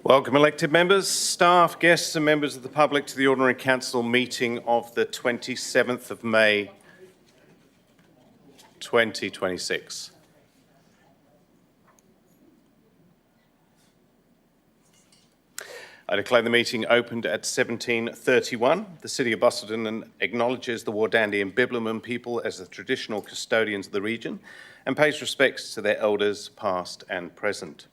Welcome elected members, staff, guests and members of the public to the Ordinary Council meeting of the 27th of May 2026. I declare the meeting opened at 17:31. The City of Busselton acknowledges the Wardandi and Bibleman people as the traditional custodians of the region and pays respects to their elders past and present.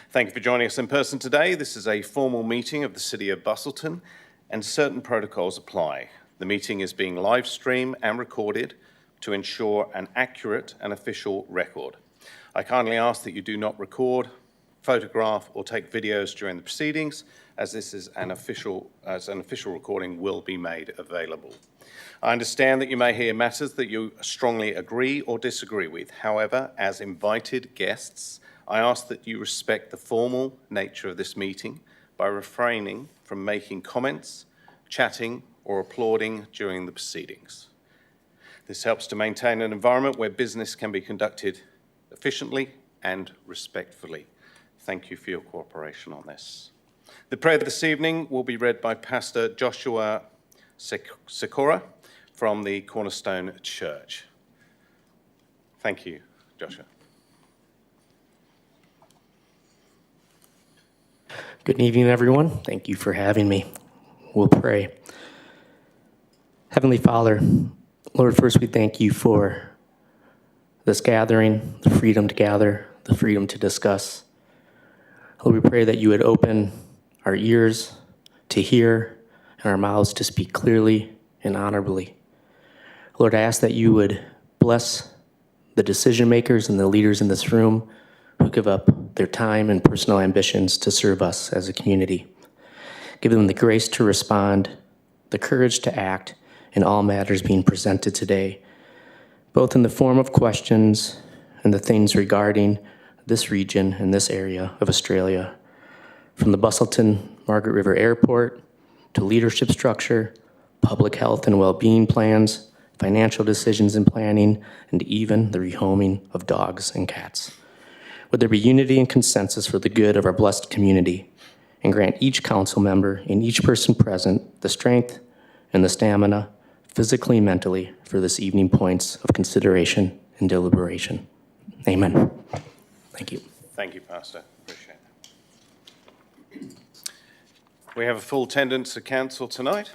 Thank you for joining us in person today. This is a formal meeting of the City of Busselton and certain protocols apply. The meeting is being live streamed and recorded to ensure an accurate and official record. I kindly ask that you do not record, photograph or take videos during the proceedings, as this is an official recording will be made available. I understand that you may hear matters that you strongly agree or disagree with. However, as invited guests, I ask that you respect the formal nature of this meeting by refraining from making comments, chatting, or applauding during the proceedings. This helps to maintain an environment where business can be conducted efficiently and respectfully. Thank you for your cooperation on this. The prayer this evening will be read by Pastor Joshua Sikora from the Cornerstone Church. Thank you, Joshua. Good evening, everyone. Thank you for having me. We'll pray. Heavenly Father, Lord, first we thank you for this gathering, the freedom to gather, the freedom to discuss. Lord, we pray that you would open our ears to hear and our mouths to speak clearly and honorably. Lord, I ask that you would bless the decision makers and the leaders in this room who give up their time and personal ambitions to serve us as a community. Give them the grace to respond, the courage to act in all matters being presented today, both in the form of questions and the things regarding this region and this area of Australia, from the Busselton Margaret River Airport to leadership structure, public health and well-being plans, financial decisions and planning, and even the rehoming of dogs and cats. Would there be unity and consensus for the good of our blessed community, and grant each council member and each person present the strength and the stamina, physically and mentally, for this evening points of consideration and deliberation. Amen. Thank you. Thank you, Pastor. Appreciate it. We have a full attendance at council tonight.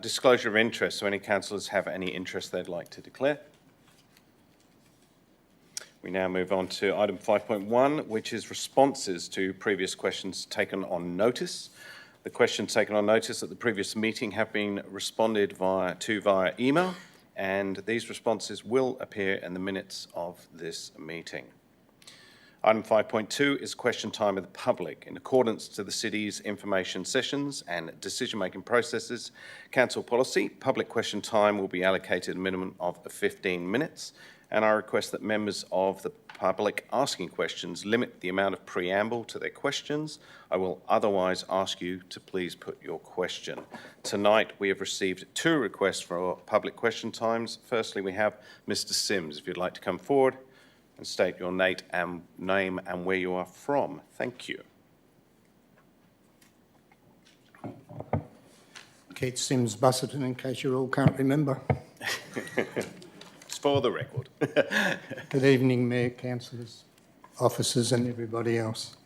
Disclosure of interest. So any councillors have any interest they'd like to declare? We now move on to item 5.1, which is responses to previous questions taken on notice. The questions taken on notice at the previous meeting have been responded via email, and these responses will appear in the minutes of this meeting. Item 5.2 is question time of the public. In accordance to the City's information sessions and decision-making processes council policy, public question time will be allocated a minimum of 15 minutes. And I request that members of the public asking questions limit the amount of preamble to their questions. I will otherwise ask you to please put your question. Tonight we have received 2 requests for public question times. Firstly, we have Mr. Sims, if you'd like to come forward and state your name and where you are from. Thank you. Keith Sims, Busselton, in case you all can't remember. For the record. Good evening, Mayor, councillors, officers and everybody else.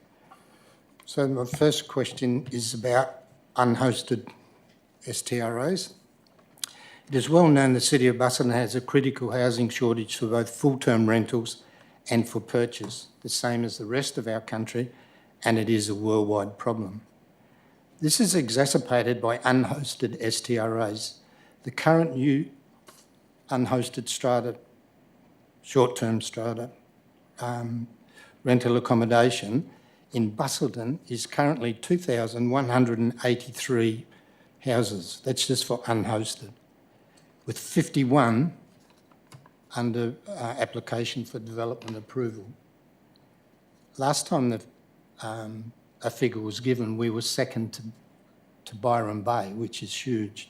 So my first question is about unhosted STROs. It is well known the City of Busselton has a critical housing shortage for both full-term rentals and for purchase, the same as the rest of our country, and it is a worldwide problem. This is exacerbated by unhosted STROs. The current new unhosted strata, short-term strata, rental accommodation in Busselton is currently 2,183 houses. That's just for unhosted, with 51 under application for development approval. Last time a figure was given, we were second to Byron Bay, which is huge.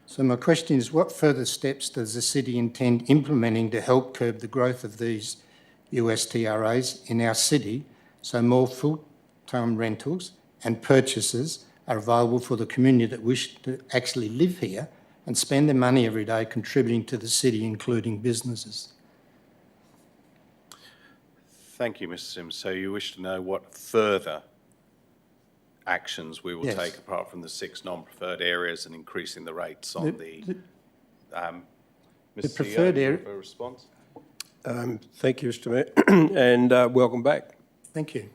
So my question is, what further steps does the City intend implementing to help curb the growth of these USTRAs in our city, so more full-time rentals and purchases are available for the community that wish to actually live here and spend their money every day contributing to the city, including businesses. Thank you, Mr Sims. So you wish to know what further actions we will Yes. take apart from the 6 non-preferred areas and increasing the rates on The Mr. preferred CEO, area- for a response? Thank you, Mr Mayor, and welcome back. Thank you.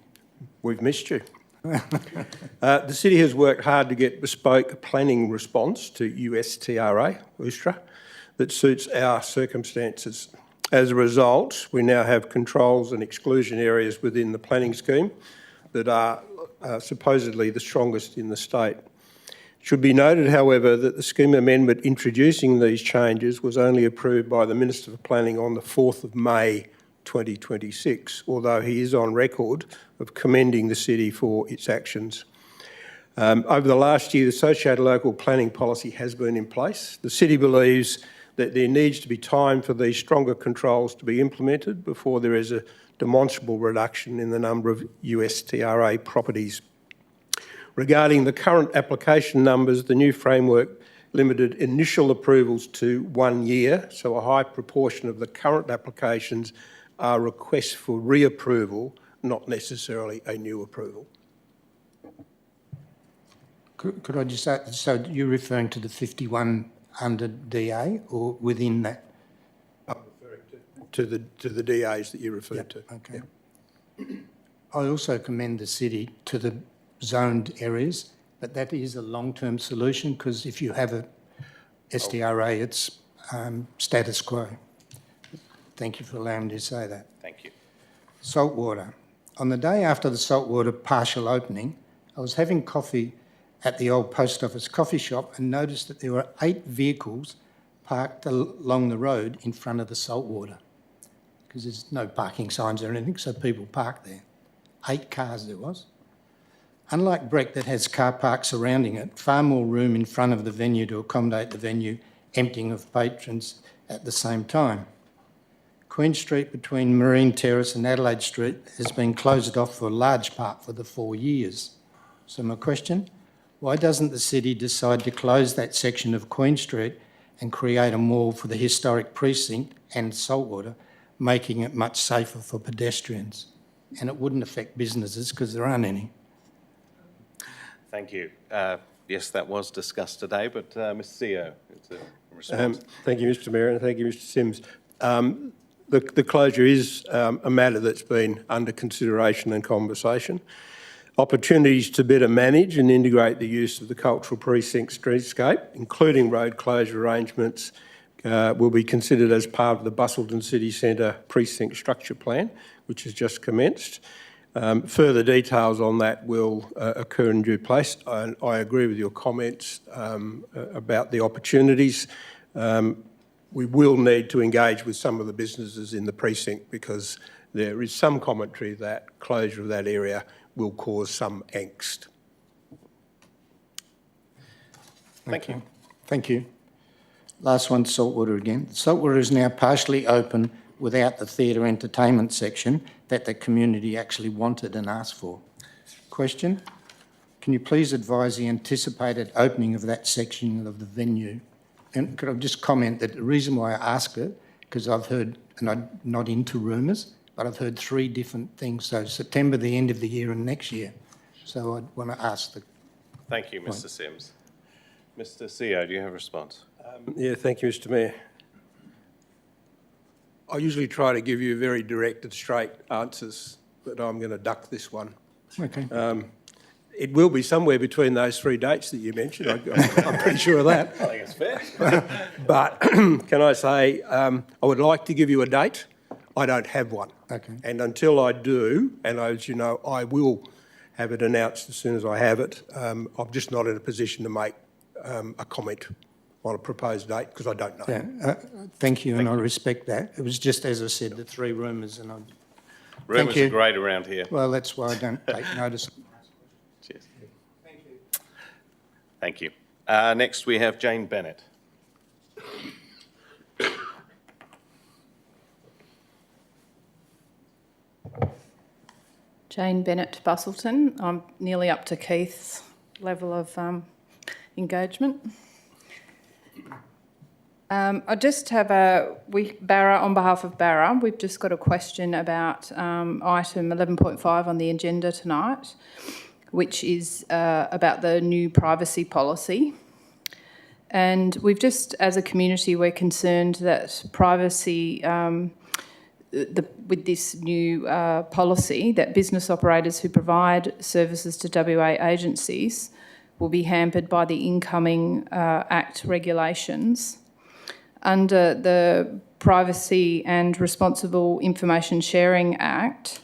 We've missed you. The city has worked hard to get bespoke planning response to USTRA that suits our circumstances. As a result, we now have controls and exclusion areas within the planning scheme that are supposedly the strongest in the state. It should be noted, however, that the scheme amendment introducing these changes was only approved by the Minister for Planning on the 4th of May 2026, although he is on record of commending the city for its actions. Over the last year, the associated local planning policy has been in place. The city believes that there needs to be time for these stronger controls to be implemented before there is a demonstrable reduction in the number of USTRA properties. Regarding the current application numbers, the new framework limited initial approvals to 1 year, so a high proportion of the current applications are requests for reapproval, not necessarily a new approval. Could I just add, so you're referring to the 51 under DA or within that? I'm referring to the DAs that you referred to. Okay. I also commend the city to the zoned areas, but that is a long-term solution because if you have a STRA, it's status quo. Thank you for allowing me to say that. Thank you. Saltwater. On the day after the saltwater partial opening, I was having coffee at the old post office coffee shop and noticed that there were 8 vehicles parked along the road in front of the saltwater because there's no parking signs or anything, so people park there. 8 cars there was. Unlike Breck that has car parks surrounding it, far more room in front of the venue to accommodate the venue emptying of patrons at the same time. Queen Street between Marine Terrace and Adelaide Street has been closed off for a large part for the 4 years. So my question, why doesn't the city decide to close that section of Queen Street and create a mall for the historic precinct and saltwater, making it much safer for pedestrians? And it wouldn't affect businesses because there aren't any. Thank you. Yes, that was discussed today, but Mr. CEO, it's a response. Thank you, Mr Mayor, and thank you, Mr Sims. The closure is a matter that's been under consideration and conversation. Opportunities to better manage and integrate the use of the cultural precinct streetscape, including road closure arrangements, will be considered as part of the Busselton City Centre precinct structure plan, which has just commenced. Further details on that will occur in due place. I agree with your comments about the opportunities. We will need to engage with some of the businesses in the precinct because there is some commentary that closure of that area will cause some angst. Thank you. Thank you. Last one, saltwater again. Saltwater is now partially open without the theatre entertainment section that the community actually wanted and asked for. Question, can you please advise the anticipated opening of that section of the venue? And could I just comment that the reason why I ask it, because I've heard, and I'm not into rumours, but I've heard 3 different things. So September, the end of the year and next year. So I'd want to ask the... Thank you, Mr. Sims. Mr. CEO, do you have a response? Yeah, thank you, Mr Mayor. I usually try to give you very direct and straight answers, but I'm going to duck this one. Okay. It will be somewhere between those 3 dates that you mentioned. I'm pretty sure of that. I think it's fair. But can I say, I would like to give you a date. I don't have one. Okay. And until I do, and as you know, I will have it announced as soon as I have it, I'm just not in a position to make a comment on a proposed date because I don't know. Yeah, thank you, and I respect that. It was just, as I said, the 3 rumours, and I... Rumours you. are great around here. Well, that's why I don't take notice. Cheers. Thank you. Thank you. Next, we have Jane Bennett. Jane Bennett, Busselton. I'm nearly up to Keith's level of engagement. I just have Barra, on behalf of Barra, we've just got a question about item 11.5 on the agenda tonight, which is about the new privacy policy. And we've just, as a community, we're concerned that privacy, with this new policy, that business operators who provide services to WA agencies will be hampered by the incoming Act regulations. Under the Privacy and Responsible Information Sharing Act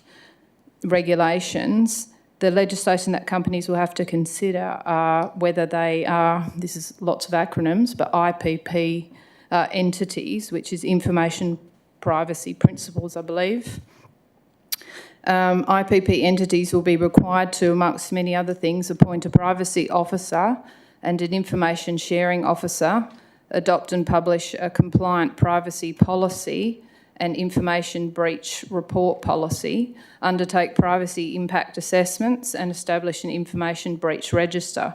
regulations, the legislation that companies will have to consider are whether they are, this is lots of acronyms, but IPP entities, which is Information Privacy Principles, I believe. IPP entities will be required to, amongst many other things, appoint a privacy officer and an information sharing officer, adopt and publish a compliant privacy policy and information breach report policy, undertake privacy impact assessments and establish an information breach register.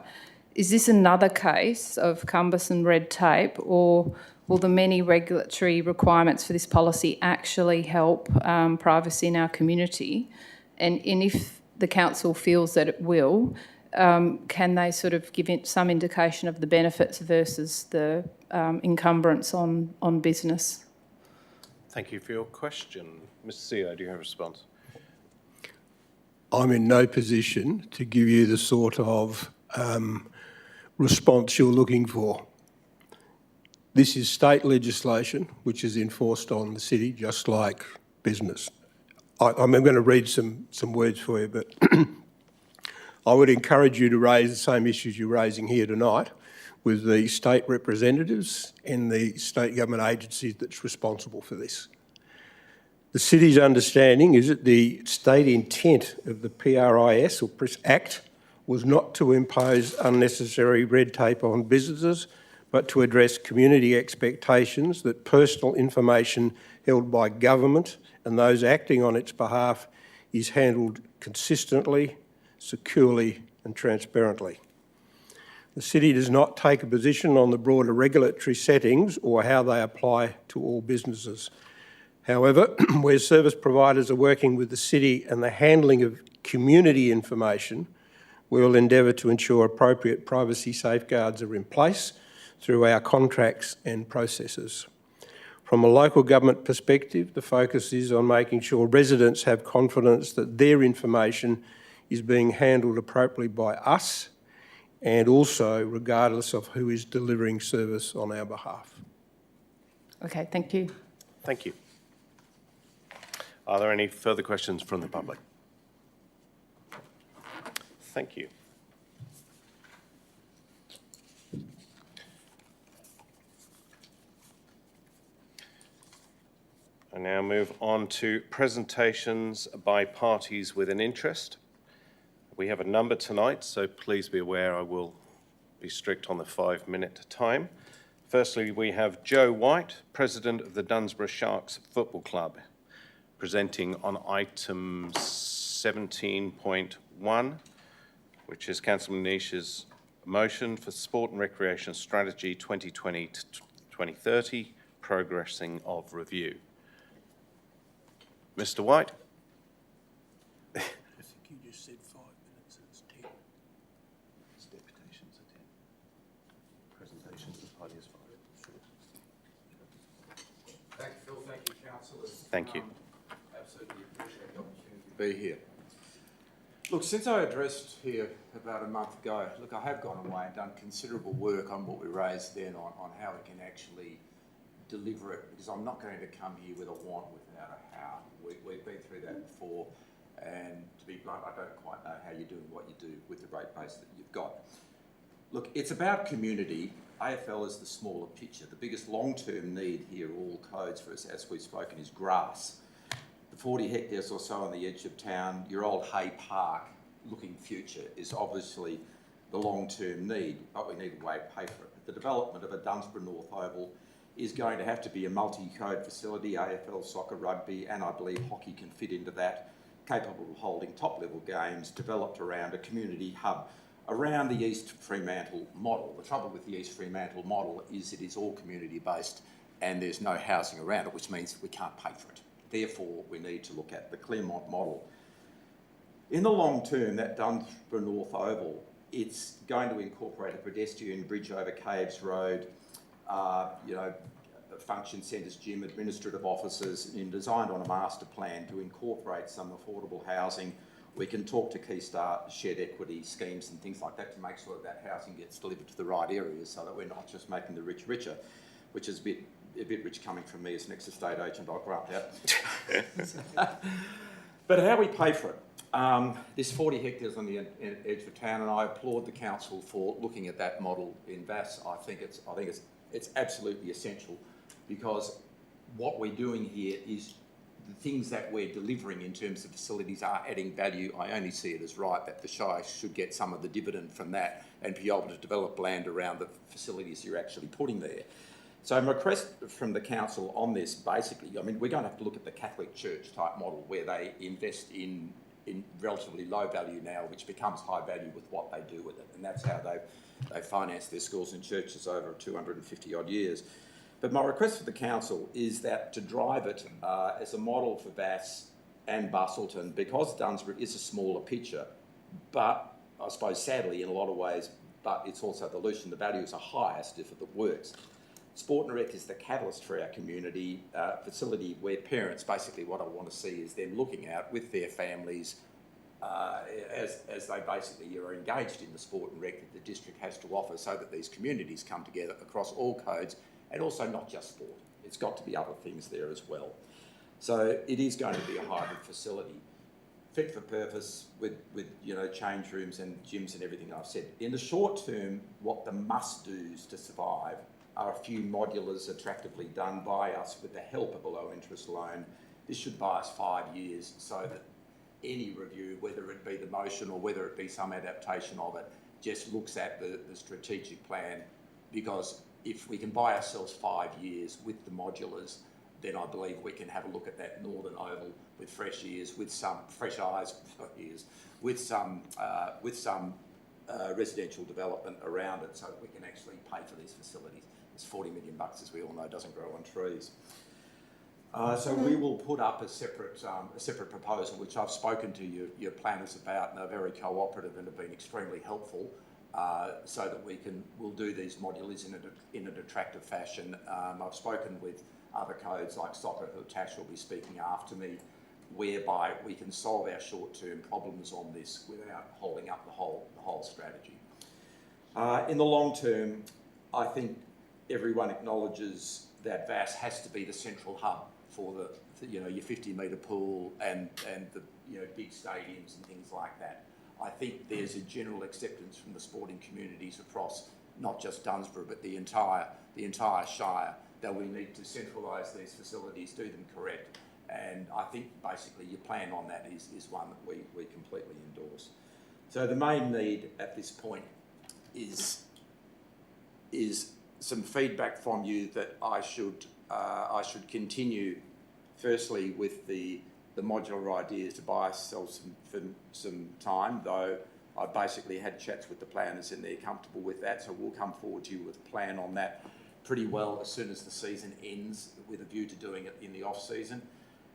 Is this another case of cumbersome red tape, or will the many regulatory requirements for this policy actually help privacy in our community? And if the council feels that it will, can they sort of give it some indication of the benefits versus the encumbrance on business? Thank you for your question. Mr. CEO, do you have a response? I'm in no position to give you the sort of response you're looking for. This is state legislation which is enforced on the city, just like business. I'm going to read some words for you, but I would encourage you to raise the same issues you're raising here tonight with the state representatives and the state government agencies that's responsible for this. The city's understanding is that the state intent of the PRIS or PRIS Act was not to impose unnecessary red tape on businesses, but to address community expectations that personal information held by government and those acting on its behalf is handled consistently, securely and transparently. The city does not take a position on the broader regulatory settings or how they apply to all businesses. However, where service providers are working with the city and the handling of community information, we will endeavour to ensure appropriate privacy safeguards are in place through our contracts and processes. From a local government perspective, the focus is on making sure residents have confidence that their information is being handled appropriately by us and also regardless of who is delivering service on our behalf. Okay, thank you. Thank you. Are there any further questions from the public? Thank you. I now move on to presentations by parties with an interest. We have a number tonight, so please be aware I will be strict on the 5-minute time. Firstly, we have Joe White, President of the Dunsborough Sharks Football Club, presenting on item 17.1, which is Councillor Manish's motion for Sport and Recreation Strategy 2020 to 2030, progressing of review. Mr. White. I think you just said 5 minutes, it's 10. It's deputations are 10. Presentations as party is 5. Thank you, Phil. Thank you, councillors. Thank you. Absolutely appreciate the opportunity to be here. Look, since I addressed here about a month ago, look, I have gone away and done considerable work on what we raised then on how we can actually deliver it, because I'm not going to come here with a want without a how. We've been through that before, and to be blunt, I don't quite know how you're doing what you do with the rate base that you've got. Look, it's about community. AFL is the smaller picture. The biggest long-term need here, all codes for us, as we've spoken, is grass. The 40 hectares or so on the edge of town, your old Hay Park looking future is obviously the long-term need, but we need a way to pay for it. The development of a Dunsborough North Oval is going to have to be a multi-code facility. AFL, soccer, rugby, and I believe hockey can fit into that. capable of holding top-level games, developed around a community hub around the East Fremantle model. The trouble with the East Fremantle model is it is all community-based and there's no housing around it, which means we can't pay for it. Therefore, we need to look at the Claremont model. In the long term, that Dunsborough North Oval, it's going to incorporate a pedestrian bridge over Caves Road, function centres, gym, administrative offices, and designed on a master plan to incorporate some affordable housing. We can talk to Key Start, shared equity schemes and things like that to make sure that housing gets delivered to the right areas so that we're not just making the rich richer, which is a bit rich coming from me as an ex-estate agent, I'll grant that. But how we pay for it. There's 40 hectares on the edge of town, and I applaud the council for looking at that model in Vass. I think it's absolutely essential, because what we're doing here is the things that we're delivering in terms of facilities are adding value. I only see it as right that the Shire should get some of the dividend from that and be able to develop land around the facilities you're actually putting there. So my request from the council on this, basically, I mean, we're going to have to look at the Catholic Church type model where they invest in relatively low value now, which becomes high value with what they do with it. And that's how they finance their schools and churches over 250 odd years. But my request for the council is that to drive it as a model for Vass and Busselton, because Dunsborough is a smaller picture, but I suppose sadly in a lot of ways, but it's also the Lucian, the values are highest if it works. Sport and Rec is the catalyst for our community facility where parents, basically what I want to see is them looking out with their families as they basically are engaged in the sport and rec that the district has to offer, so that these communities come together across all codes, and also not just sport. It's got to be other things there as well. So it is going to be a hybrid facility, fit for purpose with change rooms and gyms and everything I've said. In the short term, what the must-dos to survive are a few modulars attractively done by us with the help of a low interest loan. This should buy us 5 years so that any review, whether it be the motion or whether it be some adaptation of it, just looks at the strategic plan, because if we can buy ourselves 5 years with the modulars, then I believe we can have a look at that northern oval with fresh ears, with some fresh eyes, with some residential development around it, so that we can actually pay for these facilities. It's $40 million, as we all know, doesn't grow on trees. So we will put up a separate proposal, which I've spoken to your planners about, and they're very cooperative and have been extremely helpful, so that we'll do these modulars in an attractive fashion. I've spoken with other codes like soccer, who Tash will be speaking after me, whereby we can solve our short-term problems on this without holding up the whole strategy. In the long term, I think everyone acknowledges that Vass has to be the central hub for your 50-metre pool and the big stadiums and things like that. I think there's a general acceptance from the sporting communities across not just Dunsborough but the entire Shire that we need to centralise these facilities, do them correct, and I think basically your plan on that is one that we completely endorse. So the main need at this point is some feedback from you that I should continue, firstly with the modular ideas to buy ourselves some time, though I basically had chats with the planners and they're comfortable with that, so we'll come forward to you with a plan on that pretty well as soon as the season ends, with a view to doing it in the off-season.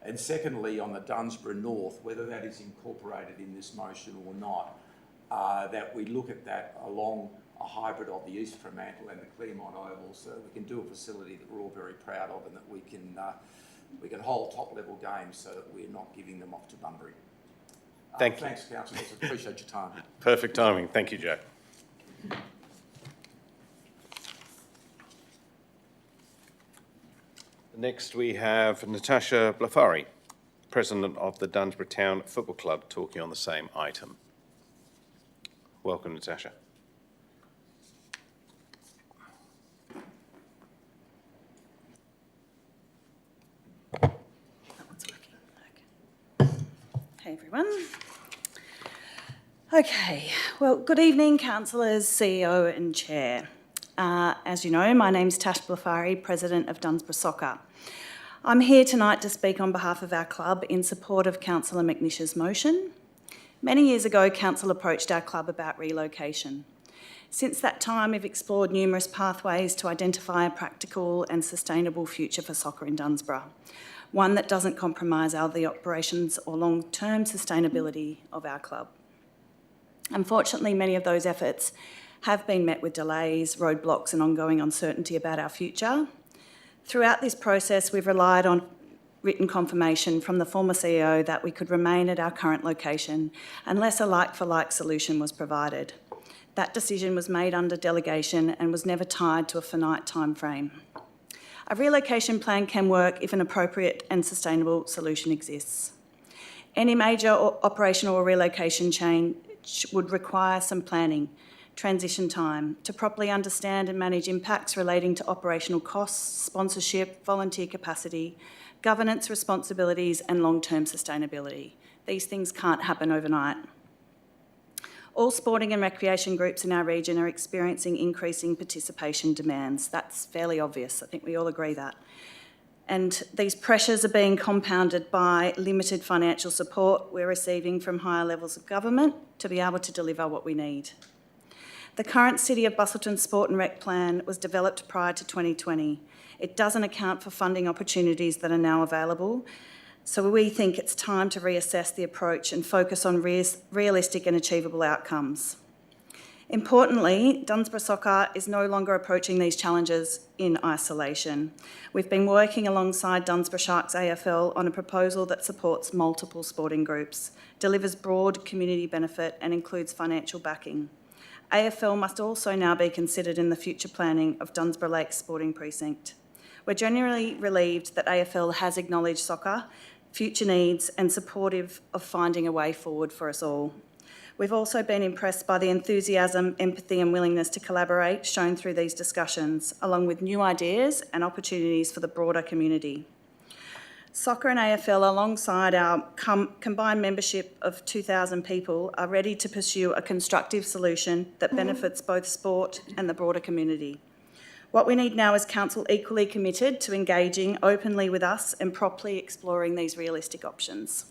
And secondly, on the Dunsborough North, whether that is incorporated in this motion or not, that we look at that along a hybrid of the East Fremantle and the Claremont Oval, so we can do a facility that we're all very proud of and that we can hold top-level games so that we're not giving them off to Bunbury. Thanks, councillors. Appreciate your time. Perfect timing. Thank you, Joe. Next, we have Natasha Blafari, President of the Dunsborough Town Football Club, talking on the same item. Welcome, Natasha. Hey everyone. Okay, well, good evening, councillors, CEO and Chair. As you know, my name's Tash Blafari, President of Dunsborough Soccer. I'm here tonight to speak on behalf of our club in support of Councillor McNish's motion. Many years ago, Council approached our club about relocation. Since that time, we've explored numerous pathways to identify a practical and sustainable future for soccer in Dunsborough, one that doesn't compromise the operations or long-term sustainability of our club. Unfortunately, many of those efforts have been met with delays, roadblocks and ongoing uncertainty about our future. Throughout this process, we've relied on written confirmation from the former CEO that we could remain at our current location unless a like-for-like solution was provided. That decision was made under delegation and was never tied to a finite time frame. A relocation plan can work if an appropriate and sustainable solution exists. Any major operational or relocation change would require some planning, transition time, to properly understand and manage impacts relating to operational costs, sponsorship, volunteer capacity, governance responsibilities and long-term sustainability. These things can't happen overnight. All sporting and recreation groups in our region are experiencing increasing participation demands. That's fairly obvious. I think we all agree that. And these pressures are being compounded by limited financial support we're receiving from higher levels of government to be able to deliver what we need. The current City of Busselton Sport and Rec Plan was developed prior to 2020. It doesn't account for funding opportunities that are now available, so we think it's time to reassess the approach and focus on realistic and achievable outcomes. Importantly, Dunsborough Soccer is no longer approaching these challenges in isolation. We've been working alongside Dunsborough Sharks AFL on a proposal that supports multiple sporting groups, delivers broad community benefit and includes financial backing. AFL must also now be considered in the future planning of Dunsborough Lakes Sporting Precinct. We're genuinely relieved that AFL has acknowledged soccer, future needs and supportive of finding a way forward for us all. We've also been impressed by the enthusiasm, empathy and willingness to collaborate shown through these discussions, along with new ideas and opportunities for the broader community. Soccer and AFL, alongside our combined membership of 2,000 people, are ready to pursue a constructive solution that benefits both sport and the broader community. What we need now is Council equally committed to engaging openly with us and properly exploring these realistic options.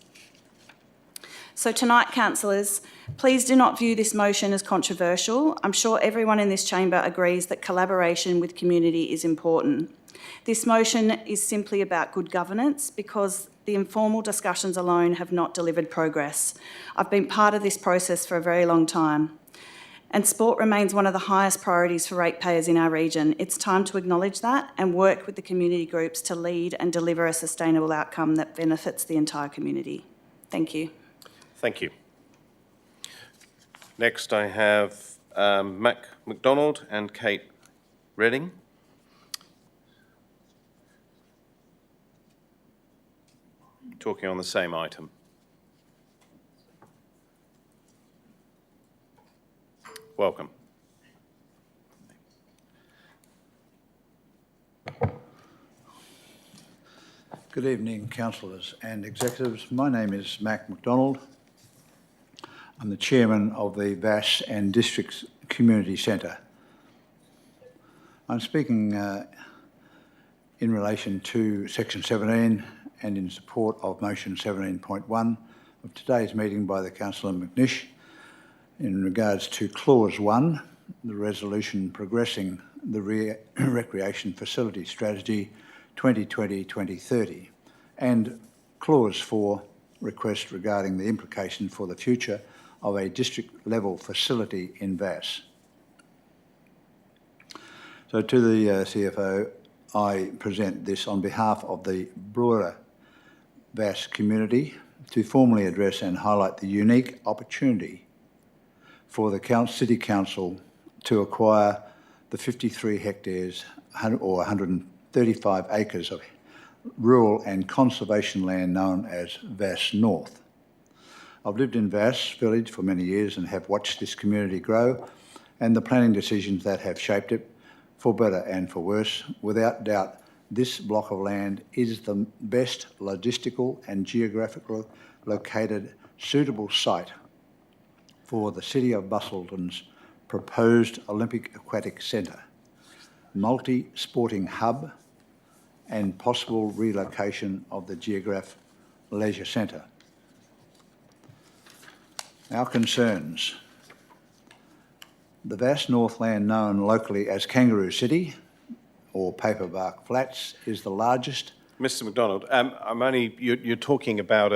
So tonight, councillors, please do not view this motion as controversial. I'm sure everyone in this chamber agrees that collaboration with community is important. This motion is simply about good governance because the informal discussions alone have not delivered progress. I've been part of this process for a very long time. And sport remains one of the highest priorities for ratepayers in our region. It's time to acknowledge that and work with the community groups to lead and deliver a sustainable outcome that benefits the entire community. Thank you. Thank you. Next, I have Mac McDonald and Kate Redding. Talking on the same item. Welcome. Good evening, councillors and executives. My name is Mac McDonald. I'm the chairman of the VAS and Districts Community Centre. I'm speaking in relation to Section 17 and in support of Motion 17.1 of today's meeting by the Councillor McNish in regards to Clause 1, the resolution progressing the Recreation Facility Strategy 2020-2030, and Clause 4, request regarding the implication for the future of a district-level facility in VAS. So to the CFO, I present this on behalf of the broader VAS community to formally address and highlight the unique opportunity for the City Council to acquire the 53 hectares or 135 acres of rural and conservation land known as VAS North. I've lived in VAS village for many years and have watched this community grow and the planning decisions that have shaped it, for better and for worse. Without doubt, this block of land is the best logistical and geographically located suitable site for the City of Busselton's proposed Olympic Aquatic Centre, multi-sporting hub and possible relocation of the Geograph Leisure Centre. Our concerns. The vast Northland known locally as Kangaroo City or Paperbark Flats is the largest. Mr. McDonald, you're talking about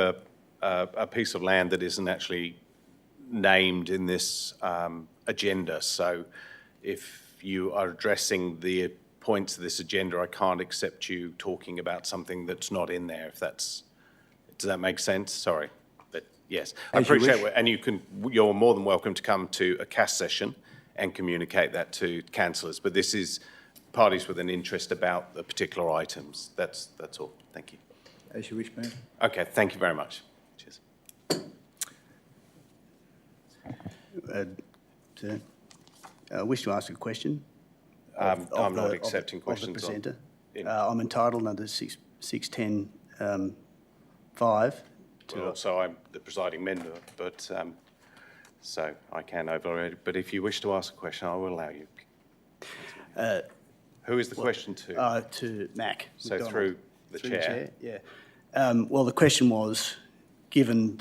a piece of land that isn't actually named in this agenda. So if you are addressing the points of this agenda, I can't accept you talking about something that's not in there. Does that make sense? Sorry, but yes, I As you appreciate wish. it. And you're more than welcome to come to a CAS session and communicate that to councillors. But this is parties with an interest about the particular items. That's all. Thank you. As you wish, Mayor. Okay, thank you very much. Cheers. I wish to ask a question. I'm not accepting questions Of the presenter. in- I'm entitled under 610(5). Well, so I'm the presiding member, but so I can override it. But if you wish to ask a question, I will allow you. Who is the question to? To Mac. So McDonald. through the chair. Yeah. Well, the question was, given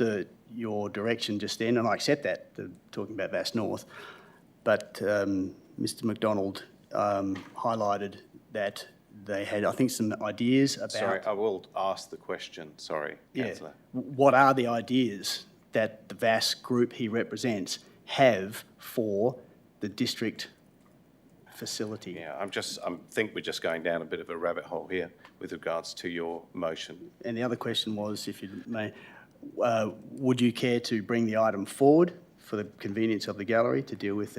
your direction just then, and I accept that, talking about Vass North, but Mr McDonald highlighted that they had, I think, some ideas about... Sorry, I will ask the question. Sorry, councillor. What are the ideas that the Vass group he represents have for the district facility? Yeah, I think we're just going down a bit of a rabbit hole here with regards to your motion. And the other question was, if you may, would you care to bring the item forward for the convenience of the gallery to deal with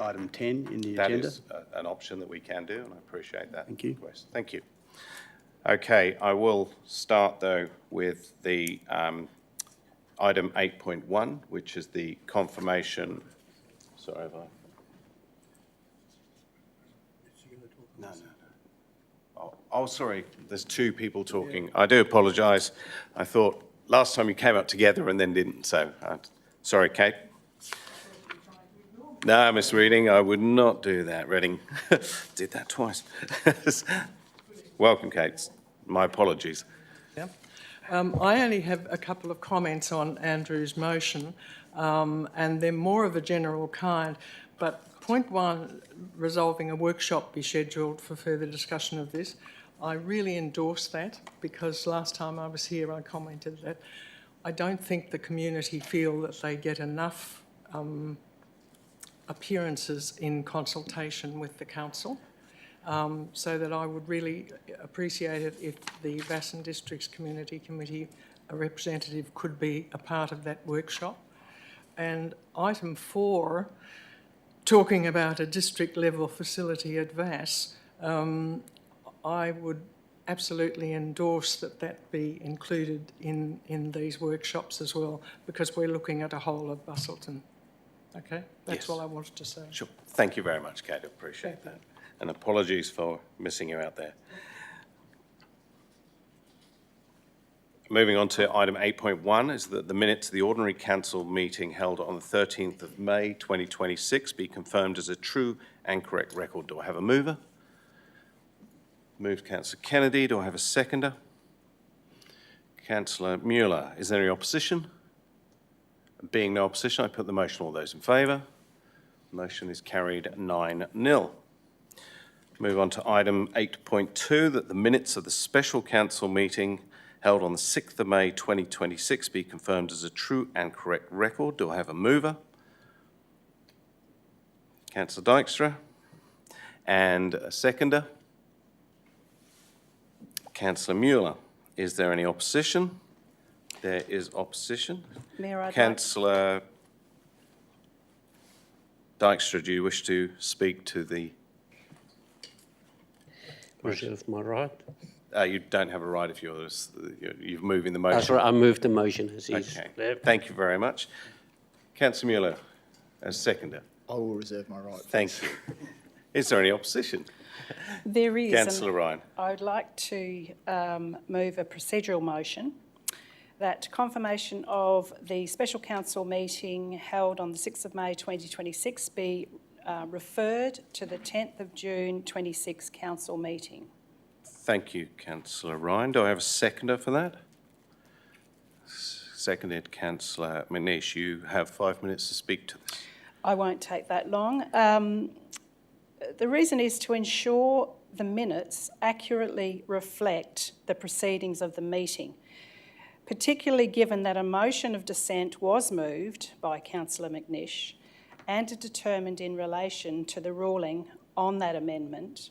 item 10 in the agenda? That is an option that we can do, and I appreciate that Thank you. request. Thank you. Okay, I will start though with the item 8.1, which is the confirmation. Sorry, have I? No. Oh, sorry, there's two people talking. I do apologise. I thought last time you came up together and then didn't, so sorry, Kate. No, Miss Reading, I would not do that. Reading did that twice. Welcome, Kate. My apologies. I only have a couple of comments on Andrew's motion, and they're more of a general kind. But point one, resolving a workshop be scheduled for further discussion of this. I really endorse that, because last time I was here I commented that I don't think the community feel that they get enough appearances in consultation with the council. So that I would really appreciate it if the Basson Districts Community Committee, a representative, could be a part of that workshop. And item 4, talking about a district level facility at Vass, I would absolutely endorse that be included in these workshops as well, because we're looking at a whole of Busselton. Okay, that's Yes. all I wanted to say. Sure. Thank you very much, Kate. I appreciate that. And apologies for missing you out there. Moving on to item 8.1 is that the minutes of the ordinary council meeting held on the 13th of May 2026 be confirmed as a true and correct record. Do I have a mover? Moved Councillor Kennedy. Do I have a seconder? Councillor Mueller. Is there any opposition? Being no opposition, I put the motion. All those in favour? Motion is carried 9-0. Move on to item 8.2, that the minutes of the special council meeting held on the 6th of May 2026 be confirmed as a true and correct record. Do I have a mover? Councillor Dykstra. And a seconder? Councillor Mueller. Is there any opposition? There is opposition. Mayor, I'd like... Councillor Dykstra, do you wish to speak to the... Reserve my right. You don't have a right if you're moving the motion. That's right, I moved the motion as is. Okay, thank you very much. Councillor Mueller, as seconder. I will reserve my right. Thank you. Is there any opposition? There is. Councillor Ryan. I would like to move a procedural motion that confirmation of the special council meeting held on the 6th of May 2026 be referred to the 10th of June 26 council meeting. Thank you, Councillor Ryan. Do I have a seconder for that? Seconded, Councillor McNeish. You have 5 minutes to speak to this. I won't take that long. The reason is to ensure the minutes accurately reflect the proceedings of the meeting, particularly given that a motion of dissent was moved by Councillor McNeish and determined in relation to the ruling on that amendment,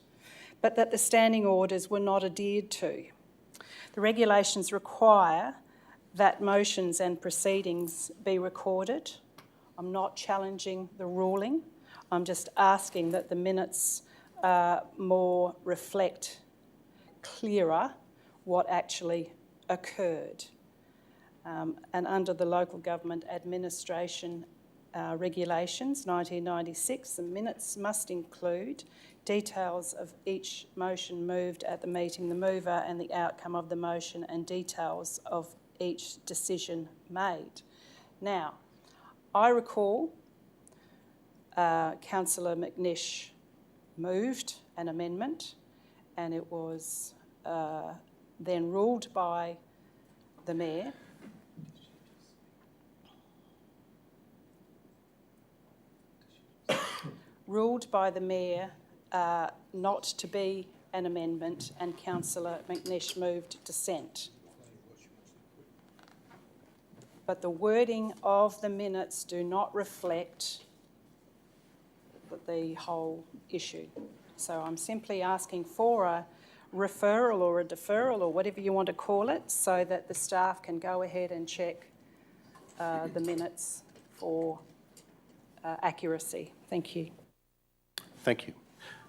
but that the standing orders were not adhered to. The regulations require that motions and proceedings be recorded. I'm not challenging the ruling. I'm just asking that the minutes more reflect clearer what actually occurred. And under the Local Government Administration Regulations 1996, the minutes must include details of each motion moved at the meeting, the mover and the outcome of the motion, and details of each decision made. Now, I recall Councillor McNeish moved an amendment, and it was then ruled by the Mayor not to be an amendment, and Councillor McNeish moved dissent. But the wording of the minutes do not reflect the whole issue. So I'm simply asking for a referral or a deferral or whatever you want to call it, so that the staff can go ahead and check the minutes for accuracy. Thank you. Thank you.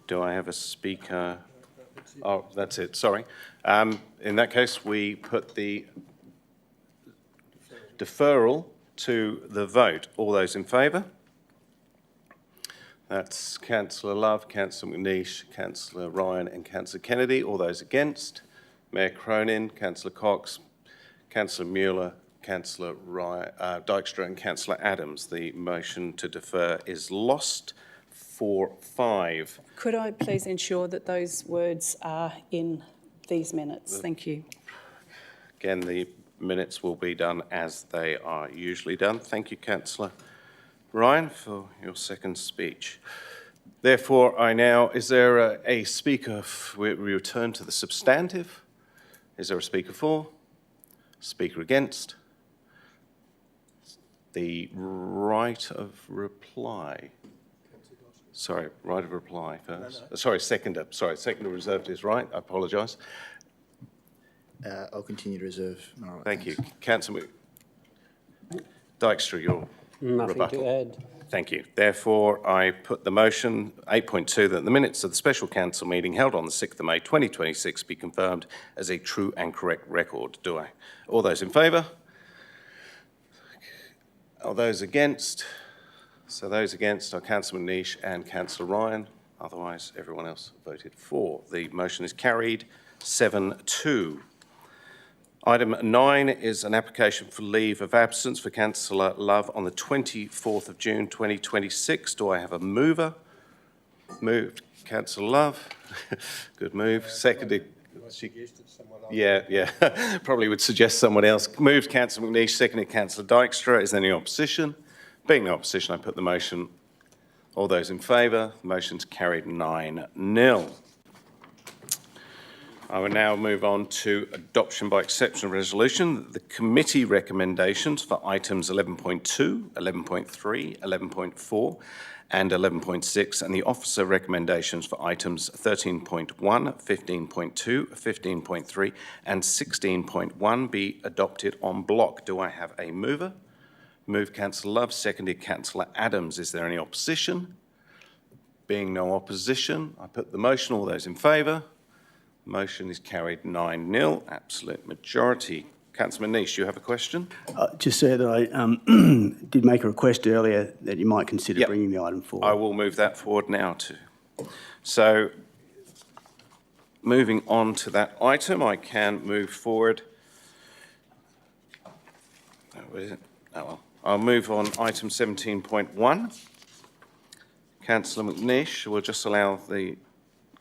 Do I have a speaker? Oh, that's it, sorry. In that case, we put the deferral to the vote. All those in favour? That's Councillor Love, Councillor McNeish, Councillor Ryan and Councillor Kennedy. All those against? Mayor Cronin, Councillor Cox, Councillor Mueller, Councillor Dykstra and Councillor Adams. The motion to defer is lost. 4-5. Could I please ensure that those words are in these minutes? Thank you. Again, the minutes will be done as they are usually done. Thank you, Councillor Ryan, for your second speech. Therefore, is there a speaker? We return to the substantive. Is there a speaker for? Speaker against? The right of reply. Sorry, right of reply first. Sorry, seconder. Sorry, seconder reserved is right. I apologise. I'll continue to reserve my right. Thank you. Councillor Dykstra, your Nothing rebuttal. to add. Thank you. Therefore, I put the motion 8.2 that the minutes of the special council meeting held on the 6th of May 2026 be confirmed as a true and correct record. Do I? All those in favour? All those against? So those against are Councillor McNeish and Councillor Ryan. Otherwise, everyone else voted for. The motion is carried 7-2. Item 9 is an application for leave of absence for Councillor Love on the 24th of June 2026. Do I have a mover? Moved, Councillor Love. Good move. Seconded. Yeah. Probably would suggest someone else. Moved, Councillor McNeish. Seconded, Councillor Dykstra. Is there any opposition? Being no opposition, I put the motion. All those in favour? The motion's carried 9-0. I will now move on to adoption by exceptional resolution. The committee recommendations for items 11.2, 11.3, 11.4 and 11.6, and the officer recommendations for items 13.1, 15.2, 15.3 and 16.1 be adopted en bloc. Do I have a mover? Moved, Councillor Love. Seconded, Councillor Adams. Is there any opposition? Being no opposition, I put the motion. All those in favour? Motion is carried 9-0, absolute majority. Councillor McNeish, you have a question? Just so that I did make a request earlier that you might consider bringing the item forward. I will move that forward now too. So, moving on to that item, I can move forward. Where is it? Oh, well. I'll move on item 17.1. Councillor McNeish, we'll just allow the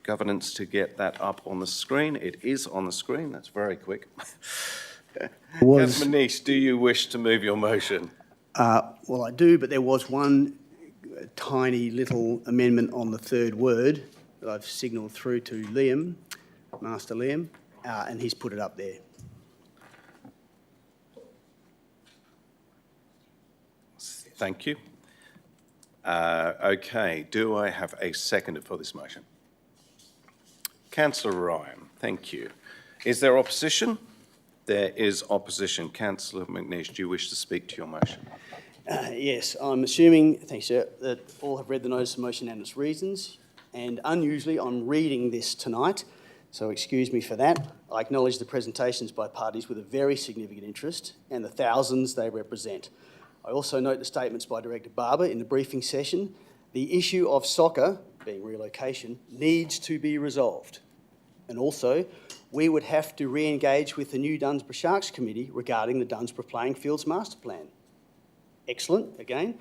governance to get that up on the screen. It is on the screen. That's very quick. Councillor McNeish, do you wish to move your motion? Well, I do, but there was one tiny little amendment on the third word that I've signalled through to Liam, Master Liam, and he's put it up there. Thank you. Okay, do I have a seconder for this motion? Councillor Ryan, thank you. Is there opposition? There is opposition. Councillor McNeish, do you wish to speak to your motion? Yes, I'm assuming, thanks, sir, that all have read the notice of motion and its reasons, and unusually I'm reading this tonight, so excuse me for that. I acknowledge the presentations by parties with a very significant interest and the thousands they represent. I also note the statements by Director Barber in the briefing session. The issue of soccer, being relocation, needs to be resolved. And also, we would have to re-engage with the new Dunsborough Sharks Committee regarding the Dunsborough Playing Fields Master Plan. Excellent, again.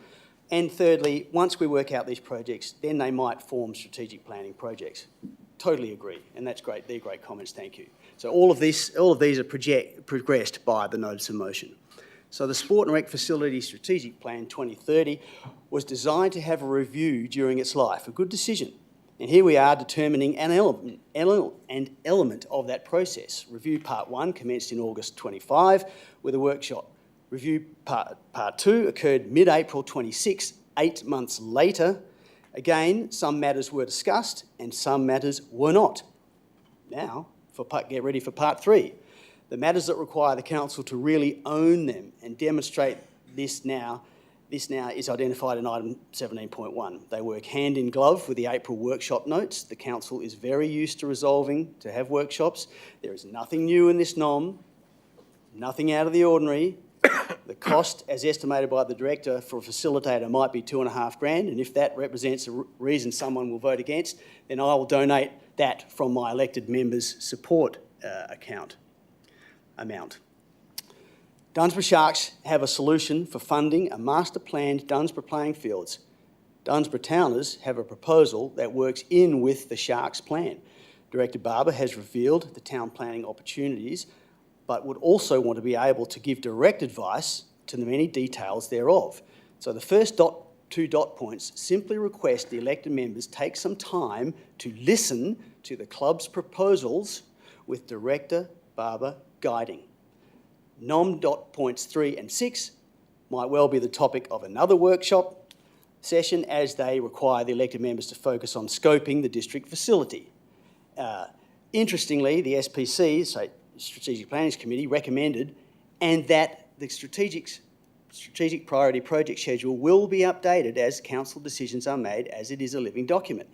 And thirdly, once we work out these projects, then they might form strategic planning projects. Totally agree, and that's great. They're great comments, thank you. So all of these are progressed by the notice of motion. So the Sport and Rec Facility Strategic Plan 2030 was designed to have a review during its life, a good decision. And here we are determining an element of that process. Review Part 1 commenced in August 25 with a workshop. Review Part 2 occurred mid-April 26, 8 months later. Again, some matters were discussed and some matters were not. Now, get ready for Part 3. The matters that require the council to really own them and demonstrate this now is identified in item 17.1. They work hand in glove with the April workshop notes. The council is very used to have workshops. There is nothing new in this NOM, nothing out of the ordinary. The cost, as estimated by the director for a facilitator, might be $2,500, and if that represents a reason someone will vote against, then I will donate that from my elected members' support amount. Dunsborough Sharks have a solution for funding a master-planned Dunsborough playing fields. Dunsborough Towners have a proposal that works in with the Sharks plan. Director Barber has revealed the town planning opportunities, but would also want to be able to give direct advice to the many details thereof. So the first two dot points simply request the elected members take some time to listen to the club's proposals with Director Barber guiding. NOM dot points 3 and 6 might well be the topic of another workshop session, as they require the elected members to focus on scoping the district facility. Interestingly, the SPC, so Strategic Planning Committee, recommended and that the strategic priority project schedule will be updated as council decisions are made, as it is a living document.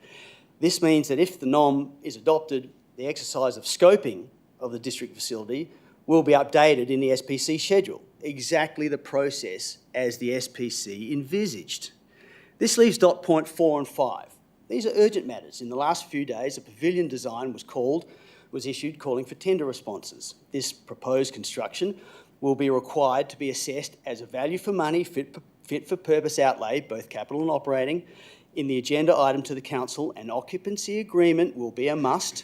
This means that if the NOM is adopted, the exercise of scoping of the district facility will be updated in the SPC schedule, exactly the process as the SPC envisaged. This leaves dot point 4 and 5. These are urgent matters. In the last few days, a pavilion design was issued calling for tender responses. This proposed construction will be required to be assessed as a value for money, fit for purpose outlay, both capital and operating. In the agenda item to the council, an occupancy agreement will be a must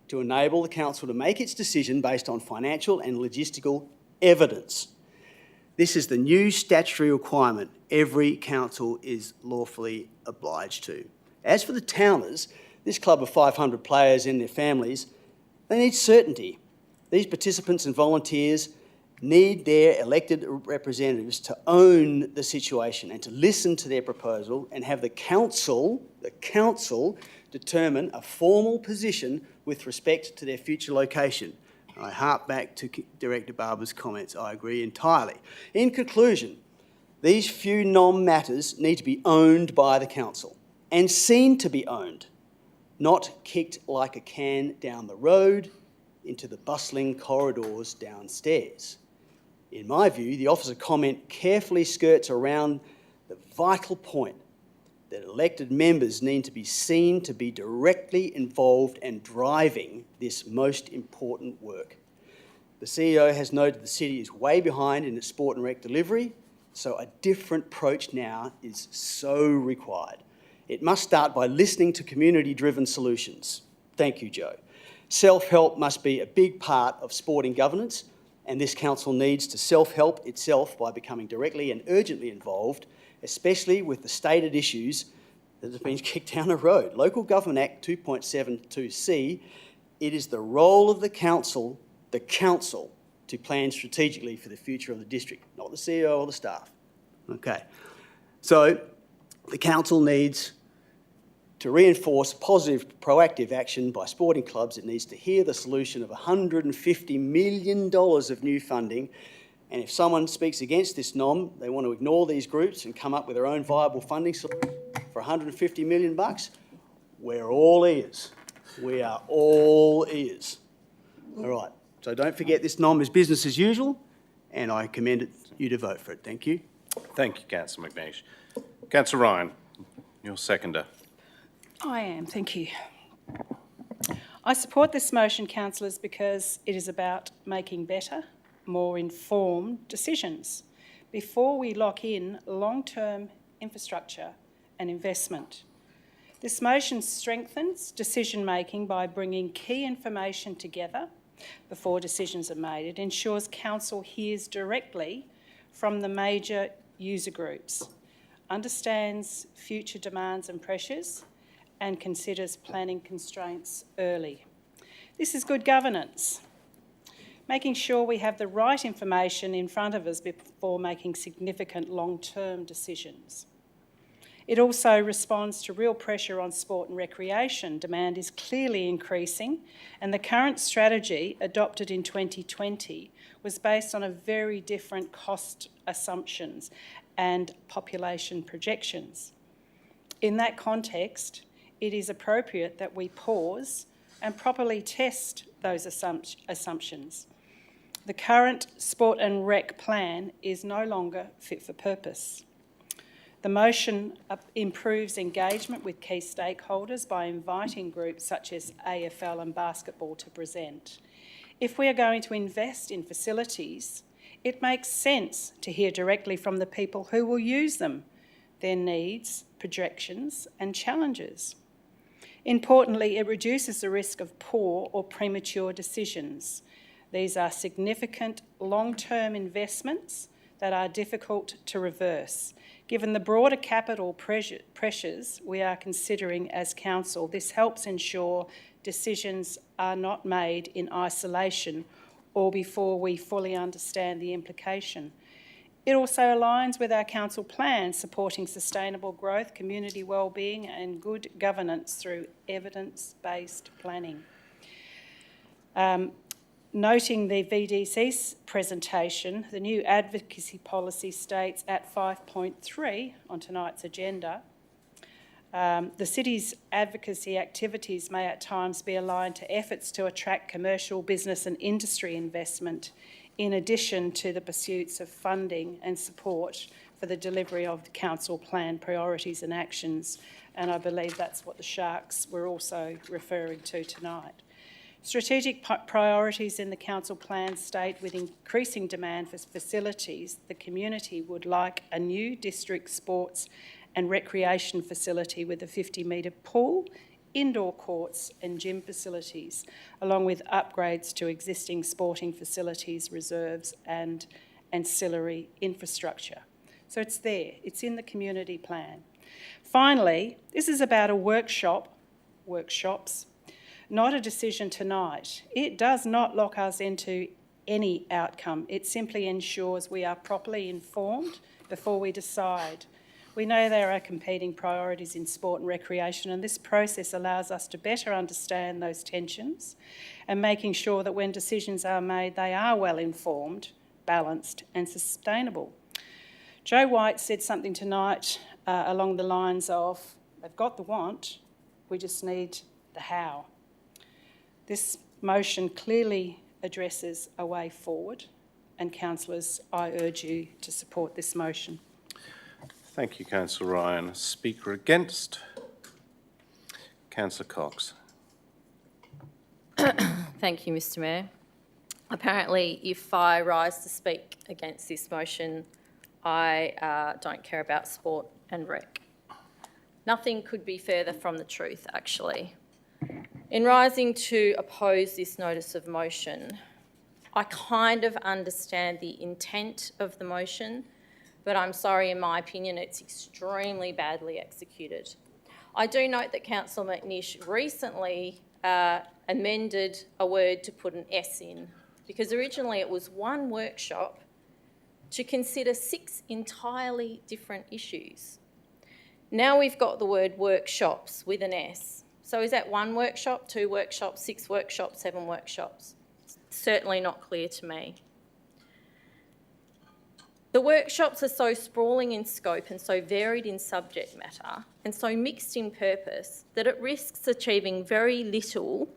to enable the council to make its decision based on financial and logistical evidence. This is the new statutory requirement every council is lawfully obliged to. As for the Towners, this club of 500 players and their families, they need certainty. These participants and volunteers need their elected representatives to own the situation and to listen to their proposal and have the council determine a formal position with respect to their future location. I hark back to Director Barber's comments. I agree entirely. In conclusion, these few NOM matters need to be owned by the council and seen to be owned, not kicked like a can down the road into the bustling corridors downstairs. In my view, the officer comment carefully skirts around the vital point that elected members need to be seen to be directly involved and driving this most important work. The CEO has noted the city is way behind in its sport and rec delivery, so a different approach now is so required. It must start by listening to community-driven solutions. Thank you, Joe. Self-help must be a big part of sporting governance, and this council needs to self-help itself by becoming directly and urgently involved, especially with the stated issues that have been kicked down the road. Local Government Act 2.72C, it is the role of the council, to plan strategically for the future of the district, not the CEO or the staff. Okay. So the council needs to reinforce positive, proactive action by sporting clubs. It needs to hear the solution of $150 million of new funding. And if someone speaks against this NOM, they want to ignore these groups and come up with their own viable funding solution for $150 million, we're all ears. We are all ears. All right. So don't forget this NOM is business as usual, and I commend you to vote for it. Thank you. Thank you, Councillor McNeish. Councillor Ryan, your seconder. I am, thank you. I support this motion, councillors, because it is about making better, more informed decisions before we lock in long-term infrastructure and investment. This motion strengthens decision-making by bringing key information together before decisions are made. It ensures council hears directly from the major user groups, understands future demands and pressures, and considers planning constraints early. This is good governance, making sure we have the right information in front of us before making significant long-term decisions. It also responds to real pressure on sport and recreation. Demand is clearly increasing, and the current strategy adopted in 2020 was based on a very different cost assumptions and population projections. In that context, it is appropriate that we pause and properly test those assumptions. The current sport and rec plan is no longer fit for purpose. The motion improves engagement with key stakeholders by inviting groups such as AFL and basketball to present. If we are going to invest in facilities, it makes sense to hear directly from the people who will use them, their needs, projections and challenges. Importantly, it reduces the risk of poor or premature decisions. These are significant long-term investments that are difficult to reverse. Given the broader capital pressures we are considering as council, this helps ensure decisions are not made in isolation or before we fully understand the implication. It also aligns with our council plan, supporting sustainable growth, community wellbeing and good governance through evidence-based planning. Noting the VDC's presentation, the new advocacy policy states at 5.3 on tonight's agenda, the city's advocacy activities may at times be aligned to efforts to attract commercial, business and industry investment, in addition to the pursuits of funding and support for the delivery of the council plan priorities and actions. And I believe that's what the Sharks were also referring to tonight. Strategic priorities in the council plan state with increasing demand for facilities, the community would like a new district sports and recreation facility with a 50-metre pool, indoor courts and gym facilities, along with upgrades to existing sporting facilities, reserves and ancillary infrastructure. So it's there, it's in the community plan. Finally, this is about a workshops, not a decision tonight. It does not lock us into any outcome. It simply ensures we are properly informed before we decide. We know there are competing priorities in sport and recreation, and this process allows us to better understand those tensions and making sure that when decisions are made, they are well informed, balanced and sustainable. Joe White said something tonight along the lines of, they've got the want, we just need the how. This motion clearly addresses a way forward, and councillors, I urge you to support this motion. Thank you, Councillor Ryan. Speaker against? Councillor Cox. Thank you, Mr Mayor. Apparently, if I rise to speak against this motion, I don't care about sport and rec. Nothing could be further from the truth, actually. In rising to oppose this notice of motion, I kind of understand the intent of the motion, but I'm sorry, in my opinion, it's extremely badly executed. I do note that Councillor McNish recently amended a word to put an S in, because originally it was one workshop to consider 6 entirely different issues. Now we've got the word workshops with an S. So is that 1 workshop, 2 workshops, 6 workshops, 7 workshops? Certainly not clear to me. The workshops are so sprawling in scope and so varied in subject matter and so mixed in purpose that it risks achieving very little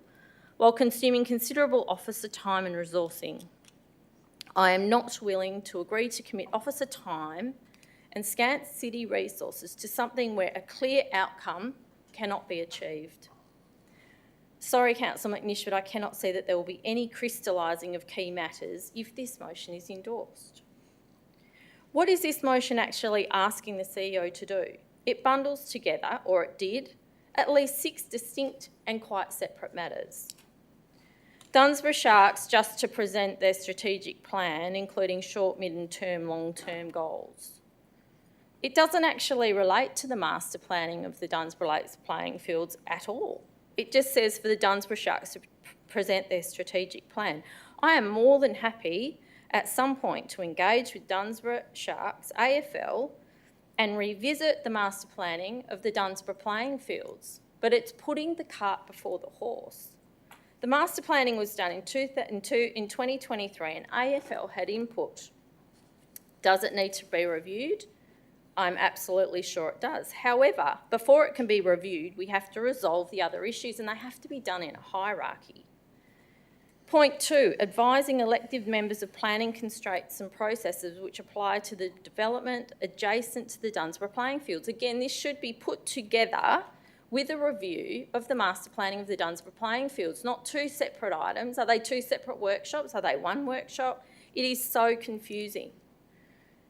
while consuming considerable officer time and resourcing. I am not willing to agree to commit officer time and scant city resources to something where a clear outcome cannot be achieved. Sorry, Councillor McNish, but I cannot see that there will be any crystallising of key matters if this motion is endorsed. What is this motion actually asking the CEO to do? It bundles together, or it did, at least 6 distinct and quite separate matters. Dunsborough Sharks just to present their strategic plan, including short, mid and long-term goals. It doesn't actually relate to the master planning of the Dunsborough Lakes playing fields at all. It just says for the Dunsborough Sharks to present their strategic plan. I am more than happy at some point to engage with Dunsborough Sharks, AFL, and revisit the master planning of the Dunsborough playing fields, but it's putting the cart before the horse. The master planning was done in 2023 and AFL had input. Does it need to be reviewed? I'm absolutely sure it does. However, before it can be reviewed, we have to resolve the other issues and they have to be done in a hierarchy. Point 2, advising elected members of planning constraints and processes which apply to the development adjacent to the Dunsborough playing fields. Again, this should be put together with a review of the master planning of the Dunsborough playing fields, not 2 separate items. Are they 2 separate workshops? Are they 1 workshop? It is so confusing.